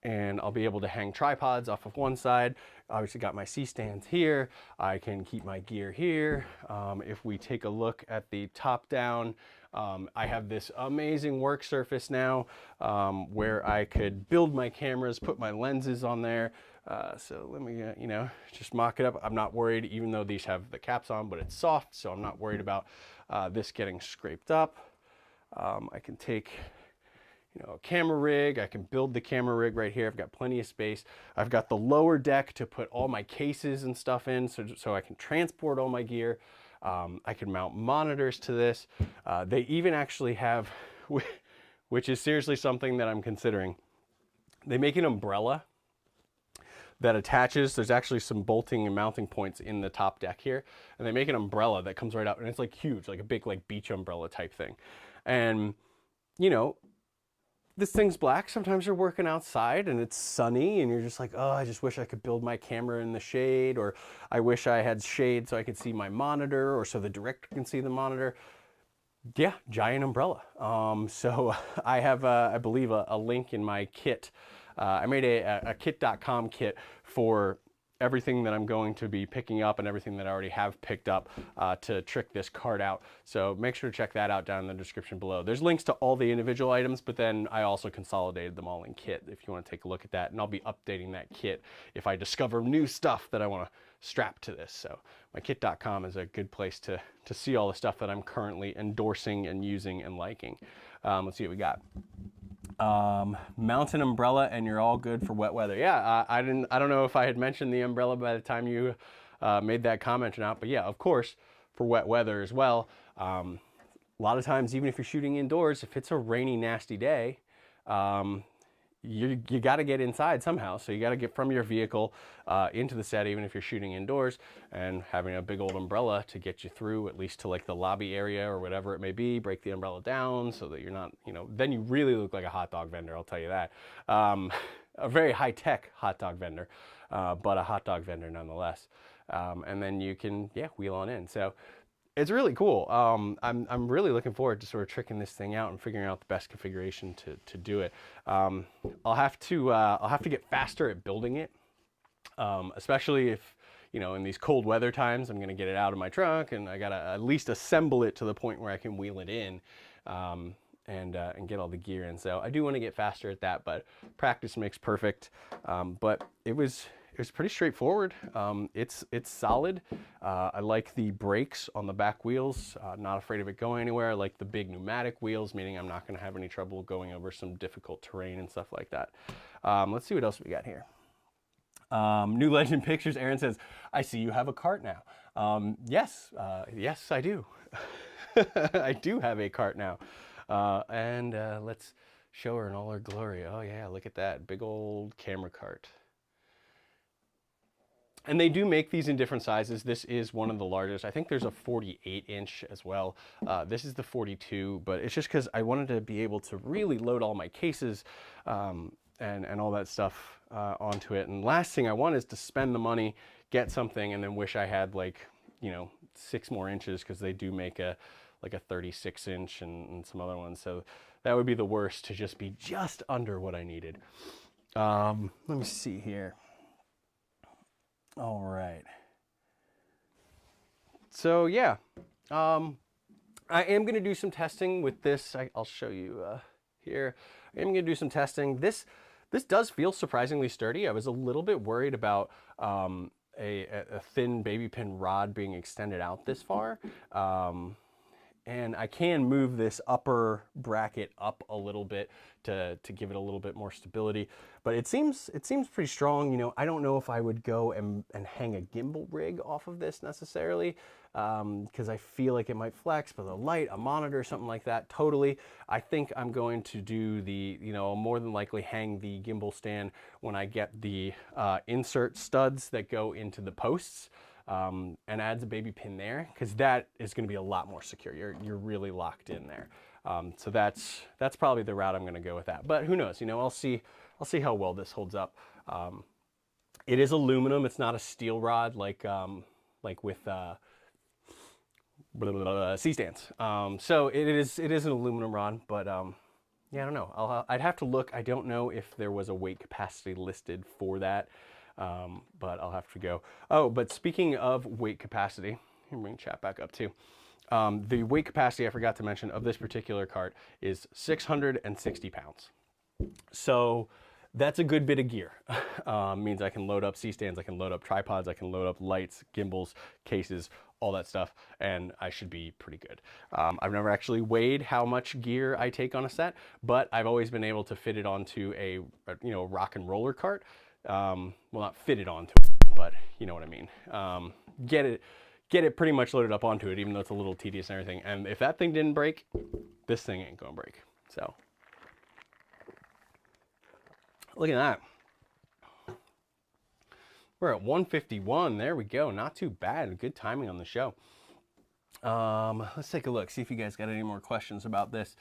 Speaker 1: and I'll be able to hang tripods off of one side. Obviously got my C-stands here. I can keep my gear here. If we take a look at the top down, I have this amazing work surface now where I could build my cameras, put my lenses on there. So let me, you know, just mock it up. I'm not worried, even though these have the caps on, but it's soft, so I'm not worried about this getting scraped up. I can take, you know, a camera rig. I can build the camera rig right here. I've got plenty of space. I've got the lower deck to put all my cases and stuff in, so I can transport all my gear. I can mount monitors to this. They even actually have, which is seriously something that I'm considering, they make an umbrella that attaches. There's actually some bolting and mounting points in the top deck here, and they make an umbrella that comes right out, and it's like huge, like a big like beach umbrella type thing. And you know, this thing's black. Sometimes you're working outside and it's sunny and you're just like, oh, I just wish I could build my camera in the shade, or I wish I had shade so I could see my monitor, or so the director can see the monitor. Yeah, giant umbrella. So I have, I believe, a link in my kit. I made a kit.com kit for everything that I'm going to be picking up and everything that I already have picked up to trick this cart out. So make sure to check that out down in the description below. There's links to all the individual items, but then I also consolidated them all in kit if you want to take a look at that. And I'll be updating that kit if I discover new stuff that I want to strap to this. So my kit.com is a good place to see all the stuff that I'm currently endorsing and using and liking. Let's see what we got. Mount an umbrella and you're all good for wet weather. Yeah, I don't know if I had mentioned the umbrella by the time you made that comment or not, but yeah, of course, for wet weather as well. A lot of times, even if you're shooting indoors, if it's a rainy, nasty day, you got to get inside somehow. So you got to get from your vehicle into the set, even if you're shooting indoors, and having a big old umbrella to get you through, at least to like the lobby area or whatever it may be. Break the umbrella down so that you're not, you know, then you really look like a hot dog vendor, I'll tell you that. A very high-tech hot dog vendor, but a hot dog vendor nonetheless. And then you can, yeah, wheel on in. So it's really cool. I'm really looking forward to sort of tricking this thing out and figuring out the best configuration to do it. I'll have to get faster at building it, especially if, you know, in these cold weather times, I'm going to get it out of my trunk and I got to at least assemble it to the point where I can wheel it in and get all the gear in. So I do want to get faster at that, but practice makes perfect. But it was pretty straightforward. It's solid. I like the brakes on the back wheels. Not afraid of it going anywhere. I like the big pneumatic wheels, meaning I'm not going to have any trouble going over some difficult terrain and stuff like that. Let's see what else we got here. New Legend Pictures. Aaron says, I see you have a cart now. Yes, yes, I do. I do have a cart now. And let's show her in all her glory. Oh yeah, look at that big old camera cart. And they do make these in different sizes. This is one of the largest. I think there's a 48-inch as well. This is the 42, but it's just because I wanted to be able to really load all my cases and all that stuff onto it. And last thing I want is to spend the money, get something, and then wish I had, like, you know, 6 more inches, because they do make a 36-inch and some other ones. So that would be the worst, to just be just under what I needed. Let me see here. All right. So yeah, I am going to do some testing with this. I'll show you here. I am going to do some testing. This This does feel surprisingly sturdy. I was a little bit worried about a thin baby pin rod being extended out this far. And I can move this upper bracket up a little bit to give it a little bit more stability, but it seems pretty strong. You know, I don't know if I would go and hang a gimbal rig off of this necessarily, because I feel like it might flex, but a light, a monitor, something like that, totally. I think I'm going to do the, you know, more than likely hang the gimbal stand when I get the insert studs that go into the posts. And adds a baby pin there, because that is going to be a lot more secure. You're really locked in there. So that's probably the route I'm going to go with that. But who knows? You know, I'll see how well this holds up. It is aluminum. It's not a steel rod like with C-stands. So it is an aluminum rod, but yeah, I don't know. I'd have to look. I don't know if there was a weight capacity listed for that. But I'll have to go. Oh, but speaking of weight capacity, let me bring chat back up too. The weight capacity I forgot to mention of this particular cart is 660 pounds. So that's a good bit of gear. Means I can load up C-stands, I can load up tripods, I can load up lights, gimbals, cases, all that stuff, and I should be pretty good. I've never actually weighed how much gear I take on a set, but I've always been able to fit it onto a you know, rock and roller cart. Well, not fit it onto it, but you know what I mean. Get it pretty much loaded up onto it, even though it's a little tedious and everything. And if that thing didn't break, this thing ain't gonna break. So look at that. We're at 151. There we go. Not too bad. Good timing on the show. Let's take a look, see if you guys got any more questions about this.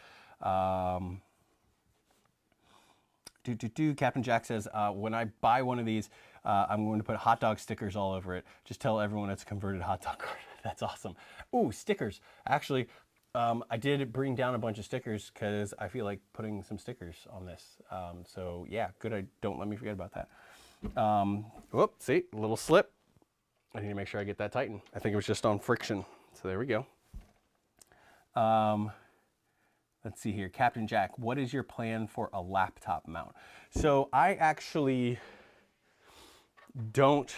Speaker 1: Captain Jack says, when I buy one of these, I'm going to put hot dog stickers all over it. Just tell everyone it's a converted hot dog cart. That's awesome. Ooh, stickers. Actually, I did bring down a bunch of stickers because I feel like putting some stickers on this. So yeah, good. Don't let me forget about that. Whoop, see, a little slip. I need to make sure I get that tightened. I think it was just on friction. So there we go. Let's see here. Captain Jack, what is your plan for a laptop mount? So I actually don't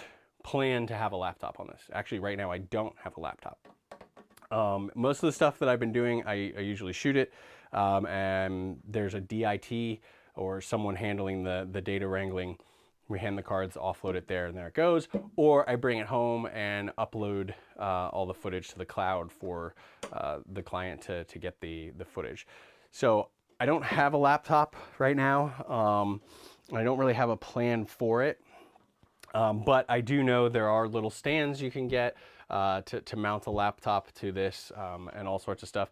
Speaker 1: plan to have a laptop on this. Actually, right now I don't have a laptop. Most of the stuff that I've been doing, I usually shoot it, and there's a DIT or someone handling the data wrangling. We hand the cards, offload it there, and there it goes. Or I bring it home and upload all the footage to the cloud for the client to get the footage. So I don't have a laptop right now. I don't really have a plan for it. But I do know there are little stands you can get to mount a laptop to this and all sorts of stuff.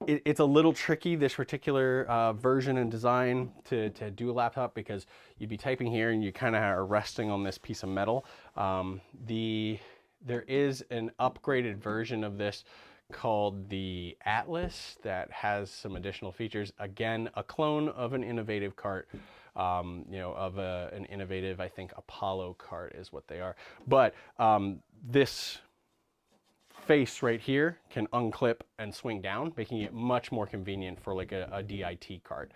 Speaker 1: It's a little tricky, this particular version and design to do a laptop, because you'd be typing here and you kind of are resting on this piece of metal. There is an upgraded version of this called the Atlas that has some additional features. Again, a clone of an innovative cart, you know, of an innovative, I think, Apollo cart is what they are. But this face right here can unclip and swing down, making it much more convenient for like a DIT cart,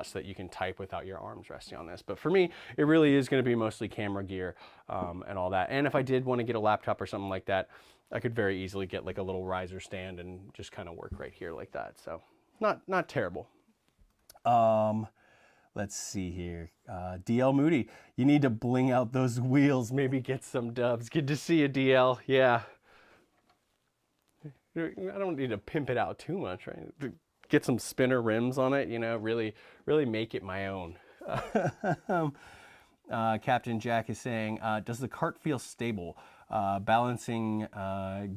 Speaker 1: so that you can type without your arms resting on this. But for me, it really is going to be mostly camera gear and all that. And if I did want to get a laptop or something like that, I could very easily get like a little riser stand and just kind of work right here like that. So not terrible. Let's see here. DL Moody, you need to bling out those wheels, maybe get some dubs. Good to see you, DL. Yeah. I don't need to pimp it out too much, right? Get some spinner rims on it, you know, really make it my own. Captain Jack is saying, does the cart feel stable? Balancing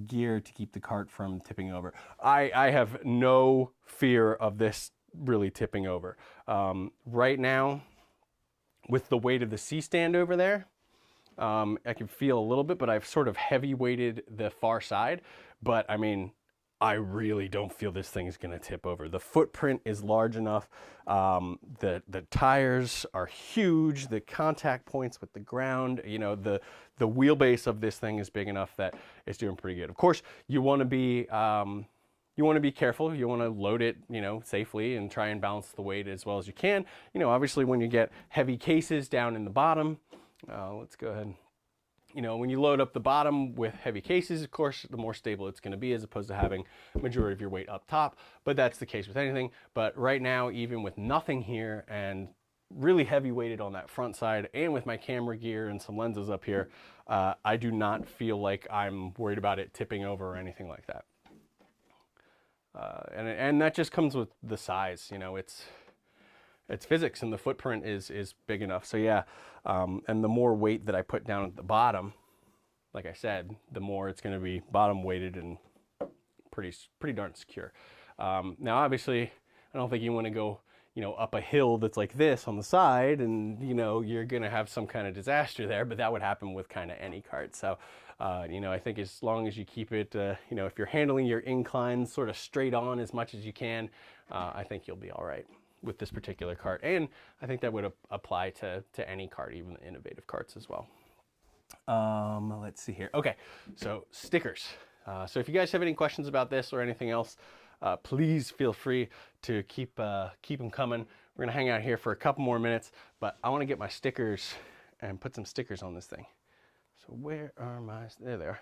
Speaker 1: gear to keep the cart from tipping over. I have no fear of this really tipping over. Right now, with the weight of the C-stand over there, I can feel a little bit, but I've sort of heavy weighted the far side. But I mean, I really don't feel this thing is going to tip over. The footprint is large enough. The tires are huge. The contact points with the ground, you know, the wheelbase of this thing is big enough that it's doing pretty good. Of course, you want to be you want to be careful. You want to load it, you know, safely and try and balance the weight as well as you can. You know, obviously when you get heavy cases down in the bottom, let's go ahead. You know, when you load up the bottom with heavy cases, of course, the more stable it's going to be as opposed to having a majority of your weight up top. But that's the case with anything. But right now, even with nothing here and really heavy weighted on that front side and with my camera gear and some lenses up here, I do not feel like I'm worried about it tipping over or anything like that. And that just comes with the size, you know, it's physics and the footprint is big enough. So yeah, and the more weight that I put down at the bottom, like I said, the more it's going to be bottom weighted and pretty darn secure. Now, obviously, I don't think you want to go, you know, up a hill that's like this on the side and, you know, you're going to have some kind of disaster there, but that would happen with kind of any cart. So, you know, I think as long as you keep it, you know, if you're handling your inclines sort of straight on as much as you can, I think you'll be all right with this particular cart. And I think that would apply to any cart, even the innovative carts as well. Let's see here. Okay, so stickers. So if you guys have any questions about this or anything else, please feel free to keep them coming. We're gonna hang out here for a couple more minutes, but I want to get my stickers and put some stickers on this thing. So where are my, there they are.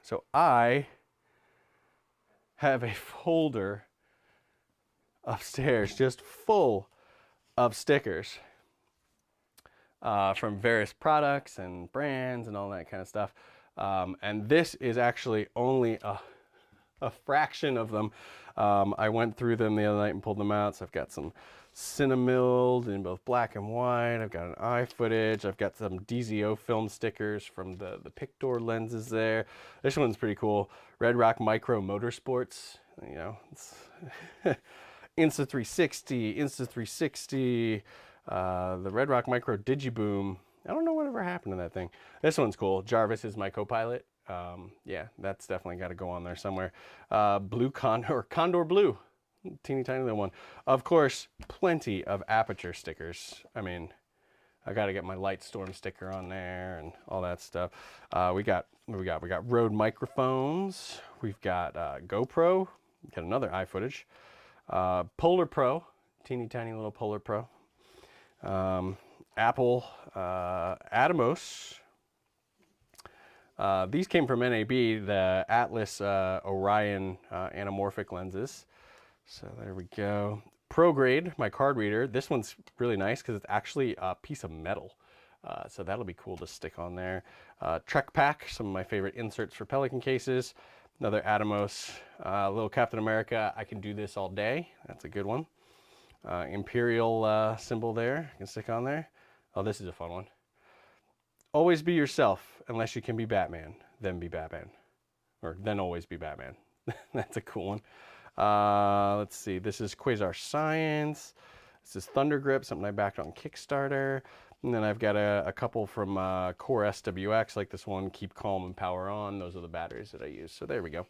Speaker 1: So I have a folder upstairs just full of stickers from various products and brands and all that kind of stuff. And this is actually only a fraction of them. I went through them the other night and pulled them out. So I've got some Cinnamilled in both black and white. I've got an eye footage. I've got some DZO film stickers from the Pictor lenses there. This one's pretty cool. Red Rock Micro Motorsports. You know, it's Insta360, Insta360, the Red Rock Micro Digiboom. I don't know whatever happened to that thing. This one's cool. Jarvis is my co-pilot. Yeah, that's definitely got to go on there somewhere. Blue Condor Blue, teeny tiny little one. Of course, plenty of Aperture stickers. I mean, I got to get my Lightstorm sticker on there and all that stuff. We got Rode microphones. We've got GoPro. Got another eye footage. Polar Pro, teeny tiny little Polar Pro. Apple Atomos. These came from NAB, the Atlas Orion anamorphic lenses. So there we go. ProGrade, my card reader. This one's really nice because it's actually a piece of metal. So that'll be cool to stick on there. Trek Pack, some of my favorite inserts for Pelican cases. Another Atomos, little Captain America. I can do this all day. That's a good one. Imperial symbol there. I can stick on there. Oh, this is a fun one. Always be yourself unless you can be Batman. Then be Batman. Or then always be Batman. That's a cool one. Let's see. This is Quasar Science. This is Thunder Grip, something I backed on Kickstarter. And then I've got a couple from Core SWX, like this one, Keep Calm and Power On. Those are the batteries that I use. So there we go.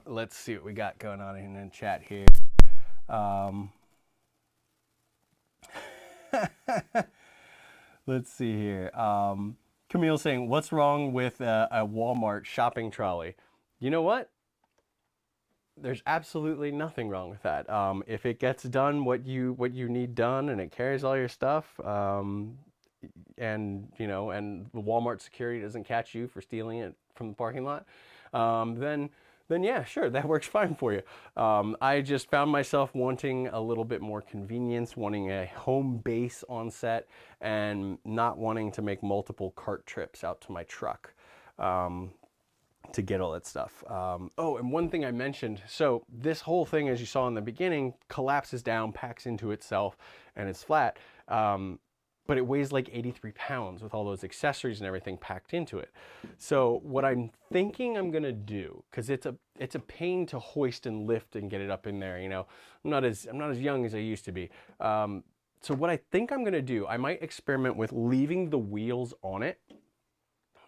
Speaker 1: Let's see what we got going on in the chat here. Let's see here. Camille saying, what's wrong with a Walmart shopping trolley? You know what? There's absolutely nothing wrong with that. If it gets done what you need done and it carries all your stuff, and you know, and the Walmart security doesn't catch you for stealing it from the parking lot, then yeah, sure, that works fine for you. I just found myself wanting a little bit more convenience, wanting a home base on set, and not wanting to make multiple cart trips out to my truck to get all that stuff. Oh, and one thing I mentioned, so this whole thing, as you saw in the beginning, collapses down, packs into itself, and it's flat. But it weighs like 83 pounds with all those accessories and everything packed into it. So what I'm thinking I'm gonna do, because it's a pain to hoist and lift and get it up in there, you know, I'm not as young as I used to be. So what I think I'm gonna do, I might experiment with leaving the wheels on it.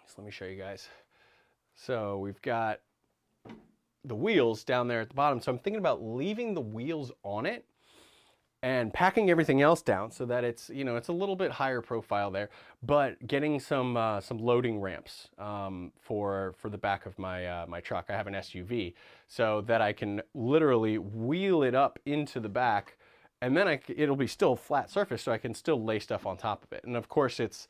Speaker 1: So let me show you guys. So we've got the wheels down there at the bottom. So I'm thinking about leaving the wheels on it and packing everything else down so that it's, you know, it's a little bit higher profile there, but getting some loading ramps for the back of my my truck. I have an SUV, so that I can literally wheel it up into the back, and then it'll be still flat surface, so I can still lay stuff on top of it. And of course, it's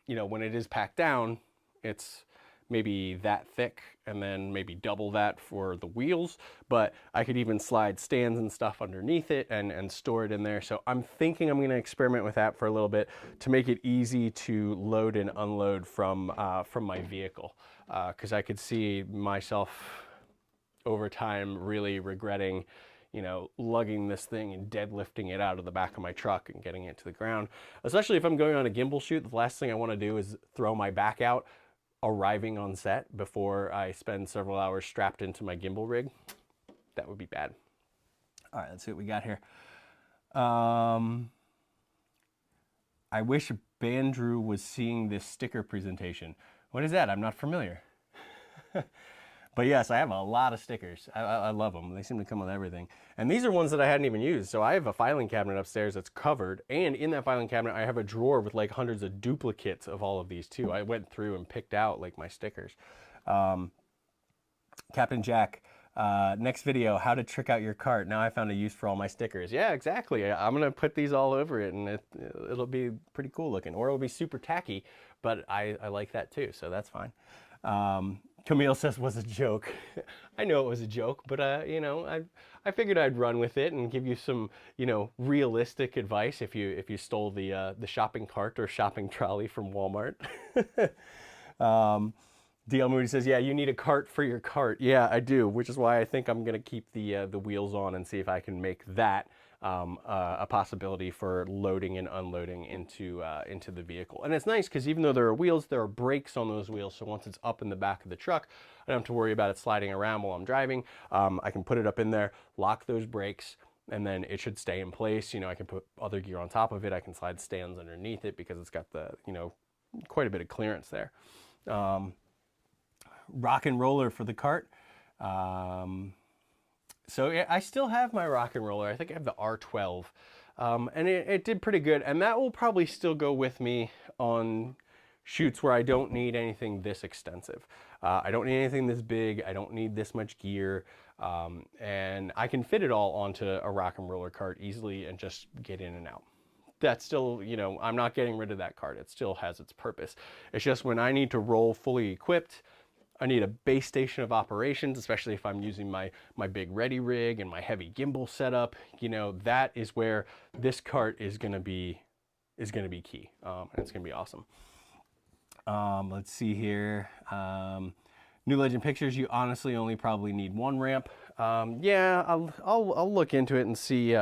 Speaker 1: you know, when it is packed down, it's maybe that thick, and then maybe double that for the wheels, but I could even slide stands and stuff underneath it and store it in there. So I'm thinking I'm going to experiment with that for a little bit to make it easy to load and unload from my vehicle, because I could see myself over time really regretting, you know, lugging this thing and deadlifting it out of the back of my truck and getting it to the ground. Especially if I'm going on a gimbal shoot, the last thing I want to do is throw my back out arriving on set before I spend several hours strapped into my gimbal rig. That would be bad. All right, let's see what we got here. I wish Bandrew was seeing this sticker presentation. What is that? I'm not familiar. But yes, I have a lot of stickers. I love them. They seem to come with everything. And these are ones that I hadn't even used. So I have a filing cabinet upstairs that's covered. And in that filing cabinet, I have a drawer with like hundreds of duplicates of all of these too. I went through and picked out like my stickers. Captain Jack, next video, how to trick out your cart. Now I found a use for all my stickers. Yeah, exactly. I'm going to put these all over it, and it'll be pretty cool looking. Or it'll be super tacky, but I like that too, so that's fine. Camille says was a joke. I know it was a joke, but you know, I figured I'd run with it and give you some, you know, realistic advice if you stole the shopping cart or shopping trolley from Walmart. DL Moody says, yeah, you need a cart for your cart. Yeah, I do, which is why I think I'm gonna keep the wheels on and see if I can make that a possibility for loading and unloading into the vehicle. And it's nice because even though there are wheels, there are brakes on those wheels. So once it's up in the back of the truck, I don't have to worry about it sliding around while I'm driving. I can put it up in there, lock those brakes, and then it should stay in place. You know, I can put other gear on top of it. I can slide stands underneath it because it's got the, you know, quite a bit of clearance there. Rock and roller for the cart. So yeah, I still have my rock and roller. I think I have the R12, and it did pretty good. And that will probably still go with me on shoots where I don't need anything this extensive. I don't need anything this big. I don't need this much gear. And I can fit it all onto a rock and roller cart easily and just get in and out. That's still, you know, I'm not getting rid of that cart. It still has its purpose. It's just when I need to roll fully equipped, I need a base station of operations, especially if I'm using my big ready rig and my heavy gimbal setup. You know, that is where this cart is gonna be key, and it's gonna be awesome. Let's see here. New Legend Pictures, you honestly only probably need one ramp. Yeah, I'll look into it and see.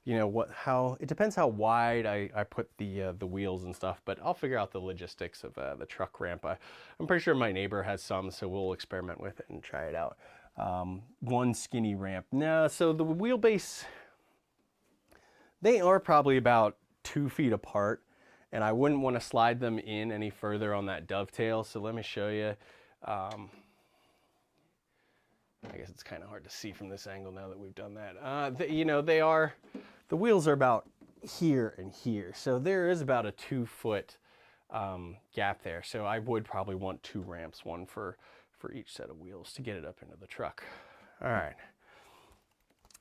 Speaker 1: You know how it depends how wide I put the wheels and stuff, but I'll figure out the logistics of the truck ramp. I'm pretty sure my neighbor has some, so we'll experiment with it and try it out. One skinny ramp. No, so the wheelbase, they are probably about 2 feet apart, and I wouldn't want to slide them in any further on that dovetail. So let me show you. I guess it's kind of hard to see from this angle now that we've done that. You know, the wheels are about here and here. So there is about a 2 foot gap there. So I would probably want 2 ramps, one for each set of wheels to get it up into the truck. All right.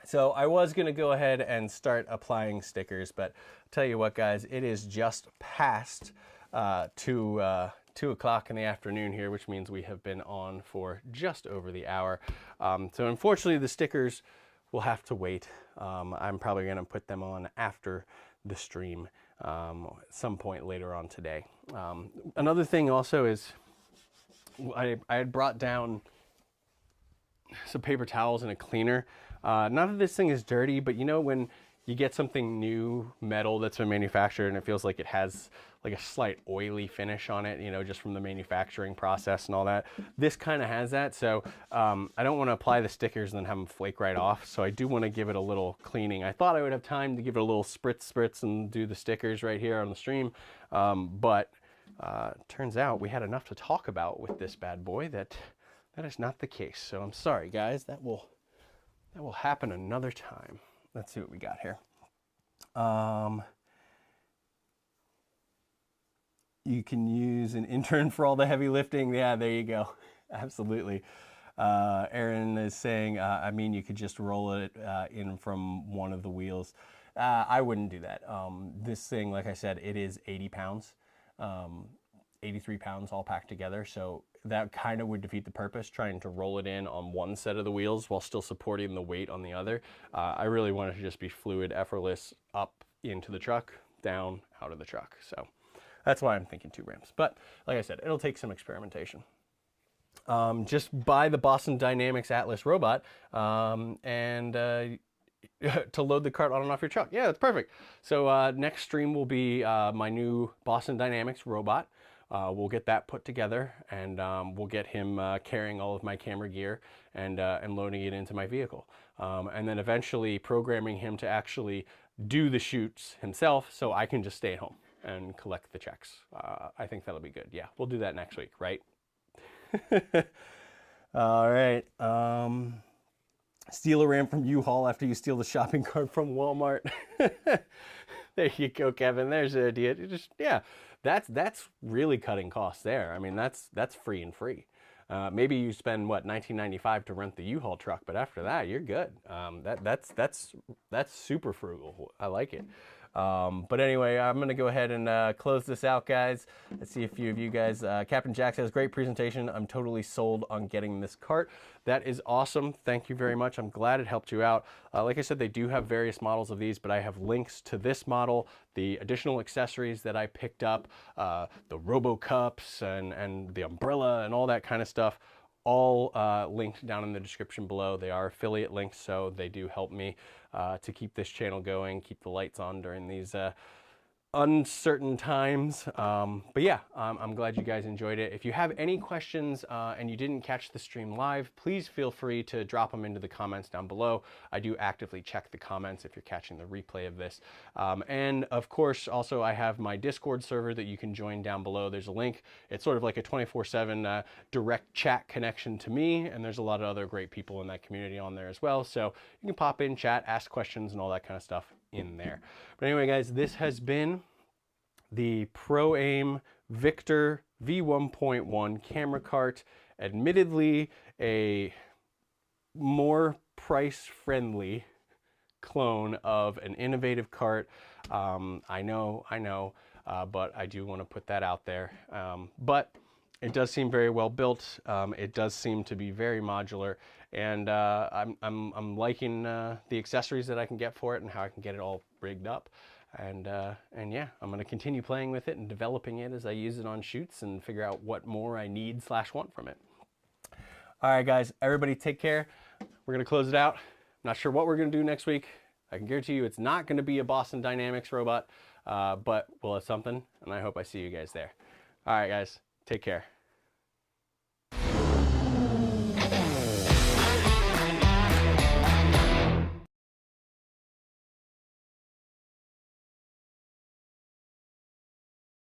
Speaker 1: So I was going to go ahead and start applying stickers, but I'll tell you what, guys, it is just past 2 o'clock in the afternoon here, which means we have been on for just over the hour. So unfortunately, the stickers will have to wait. I'm probably going to put them on after the stream at some point later on today. Another thing also is I had brought down some paper towels and a cleaner. Not that this thing is dirty, but you know when you get something new metal that's been manufactured and it feels like it has like a slight oily finish on it, you know, just from the manufacturing process and all that. This kind of has that, so I don't want to apply the stickers and then have them flake right off, so I do want to give it a little cleaning. I thought I would have time to give it a little spritz and do the stickers right here on the stream, but turns out we had enough to talk about with this bad boy that is not the case. So I'm sorry, guys, that will happen another time. let's see what we got here. You can use an intern for all the heavy lifting. Yeah, there you go. Absolutely. Aaron is saying, I mean, you could just roll it in from one of the wheels. I wouldn't do that. This thing, like I said, it is 80 pounds, 83 pounds all packed together. So that kind of would defeat the purpose, trying to roll it in on one set of the wheels while still supporting the weight on the other. I really want it to just be fluid, effortless, up into the truck, down, out of the truck. So that's why I'm thinking 2 ramps. But like I said, it'll take some experimentation. Just buy the Boston Dynamics Atlas robot and to load the cart on and off your truck. Yeah, that's perfect. So next stream will be my new Boston Dynamics robot. We'll get that put together, and we'll get him carrying all of my camera gear and loading it into my vehicle. And then eventually programming him to actually do the shoots himself so I can just stay at home and collect the checks. I think that'll be good. Yeah, we'll do that next week, right? All right. Steal a ram from U-Haul after you steal the shopping cart from Walmart. There you go, Kevin. There's the idea. Just, yeah, that's really cutting costs there. I mean, that's free and free. Maybe you spend what, $19.95 to rent the U-Haul truck, but after that, you're good. That's super frugal. I like it. But anyway, I'm going to go ahead and close this out, guys. Let's see a few of you guys. Captain Jack says, great presentation. I'm totally sold on getting this cart. That is awesome. Thank you very much. I'm glad it helped you out. Like I said, they do have various models of these, but I have links to this model, the additional accessories that I picked up, the RoboCups and the umbrella and all that kind of stuff. All linked down in the description below. They are affiliate links, so they do help me to keep this channel going, keep the lights on during these uncertain times. But yeah, I'm glad you guys enjoyed it. If you have any questions and you didn't catch the stream live, please feel free to drop them into the comments down below. I do actively check the comments if you're catching the replay of this. And of course, also I have my Discord server that you can join down below. There's a link. It's sort of like a 24/7 direct chat connection to me, and there's a lot of other great people in that community on there as well. So you can pop in, chat, ask questions, and all that kind of stuff in there. But anyway, guys, this has been the PROAIM Victor V1.1 camera cart. Admittedly, a more price-friendly clone of an innovative cart. I know, but I do want to put that out there. But it does seem very well built. It does seem to be very modular, and I'm liking the accessories that I can get for it and how I can get it all rigged up. And yeah, I'm going to continue playing with it and developing it as I use it on shoots and figure out what more I need / want from it. All right, guys, everybody take care. We're going to close it out. I'm not sure what we're going to do next week. I can guarantee you it's not going to be a Boston Dynamics robot, but we'll have something, and I hope I see you guys there. All right, guys, take care.